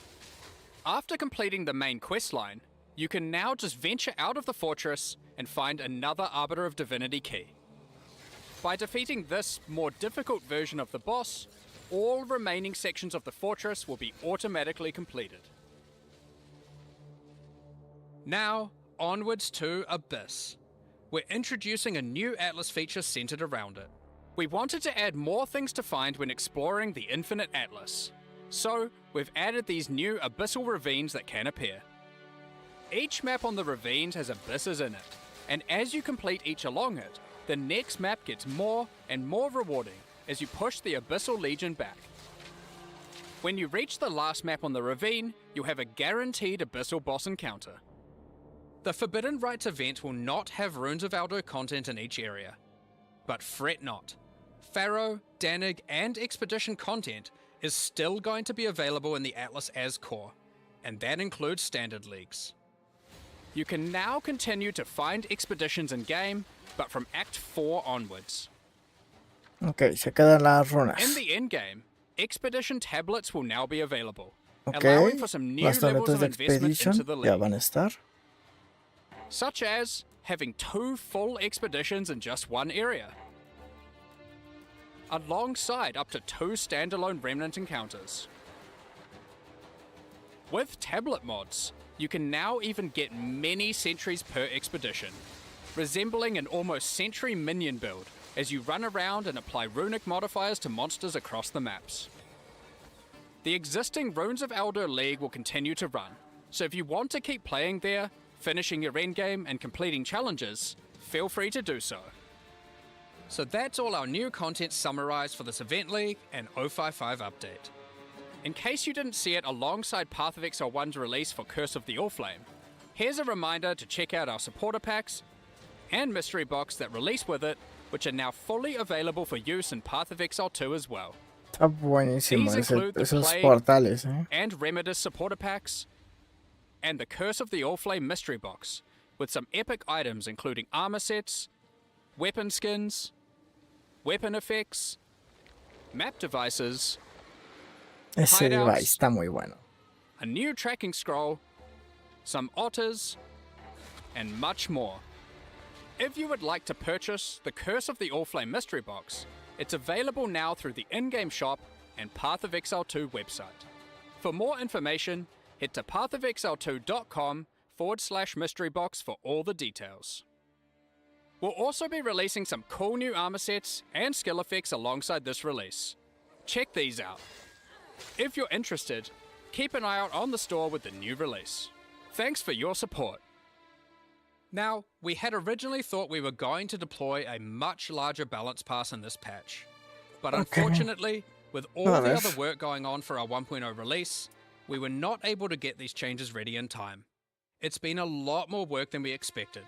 After completing the main questline, you can now just venture out of the fortress and find another Arbiter of Divinity key. By defeating this more difficult version of the boss, all remaining sections of the fortress will be automatically completed. Now, onwards to Abyss. We're introducing a new Atlas feature centered around it. We wanted to add more things to find when exploring the Infinite Atlas, so we've added these new abyssal ravines that can appear. Each map on the ravines has abysses in it, and as you complete each along it, the next map gets more and more rewarding as you push the Abyssal Legion back. When you reach the last map on the ravine, you'll have a guaranteed abyssal boss encounter. The Forbidden Rites event will not have Runes of Aldo content in each area. But fret not. Pharaoh, Danig, and Expedition content is still going to be available in the Atlas as core, and that includes standard leagues. You can now continue to find expeditions in-game, but from Act 4 onwards. Ok, se quedan las In runas. the endgame, Expedition tablets will now be available, Ok, allowing for some new las levels tabletas of de investment Expedition into the ya league, van a estar. such as having 2 full expeditions in just one area, alongside up to 2 standalone Remnant encounters. With tablet mods, you can now even get many sentries per expedition, resembling an almost sentry minion build as you run around and apply runic modifiers to monsters across the maps. The existing Runes of Aldo League will continue to run, so if you want to keep playing there, finishing your endgame and completing challenges, feel free to do so. So that's all our new content summarized for this Event League and 055 update. In case you didn't see it alongside Path of Exile 1's release for Curse of the Allflame, here's a reminder to check out our supporter packs and mystery box that release with it, which are now fully available for use in Path of Exile 2 as well. Está buenísimo These include the esos Plague portales, eh. and Remedis supporter packs, and the Curse of the Allflame mystery box, with some epic items including armor sets, weapon skins, weapon effects, map devices, Ese hideouts, device está muy bueno. a new tracking scroll, some otters, and much more. If you would like to purchase the Curse of the Allflame mystery box, it's available now through the in-game shop and Path of Exile 2 website. For more information, head to pathofexile2.com/mystery box for all the details. We'll also be releasing some cool new armor sets and skill effects alongside this release. Check these out. If you're interested, keep an eye out on the store with the new release. Thanks for your support. Now, we had originally thought we were going to deploy a much larger balance pass in this patch, but unfortunately, with all the other work going on for our 1.0 release, we were not able to get these changes ready in time. It's been a lot more work than we expected,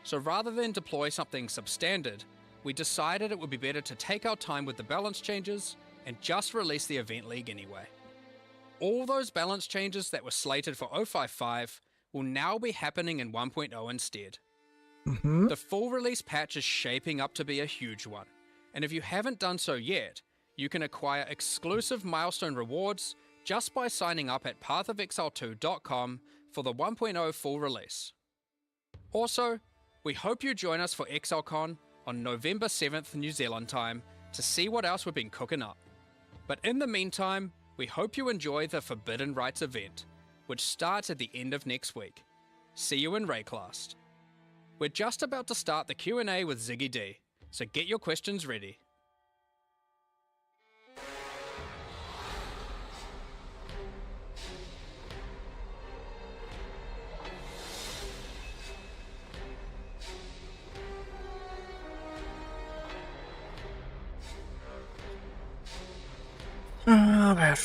so rather than deploy something substandard, we decided it would be better to take our time with the balance changes and just release the Event League anyway. All those balance changes that were slated for 055 will now be happening in 1.0 instead. The full release patch is shaping up to be a huge one, and if you haven't done so yet, you can acquire exclusive milestone rewards just by signing up at pathofexile2.com for the 1.0 full release. Also, we hope you join us for ExileCon on November 7th New Zealand time to see what else we've been cooking up. But in the meantime, we hope you enjoy the Forbidden Rites event, which starts at the end of next week. See you in Rayclast. We're just about to start the Q&A with Ziggy D, so get your questions ready. A ver.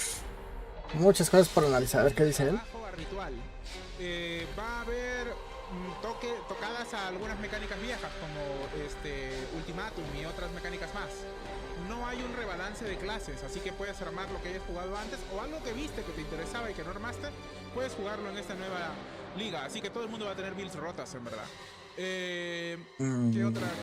Muchas cosas por analizar. A ver qué dice él. Ritual. Va a haber tocadas a algunas mecánicas viejas como Ultimatum y otras mecánicas más. No hay un rebalance de clases, así que puedes armar lo que hayas jugado antes o algo que viste que te interesaba y que no armaste, puedes jugarlo en esta nueva liga. Así que todo el mundo va a tener builds rotas, en verdad. ¿Qué otra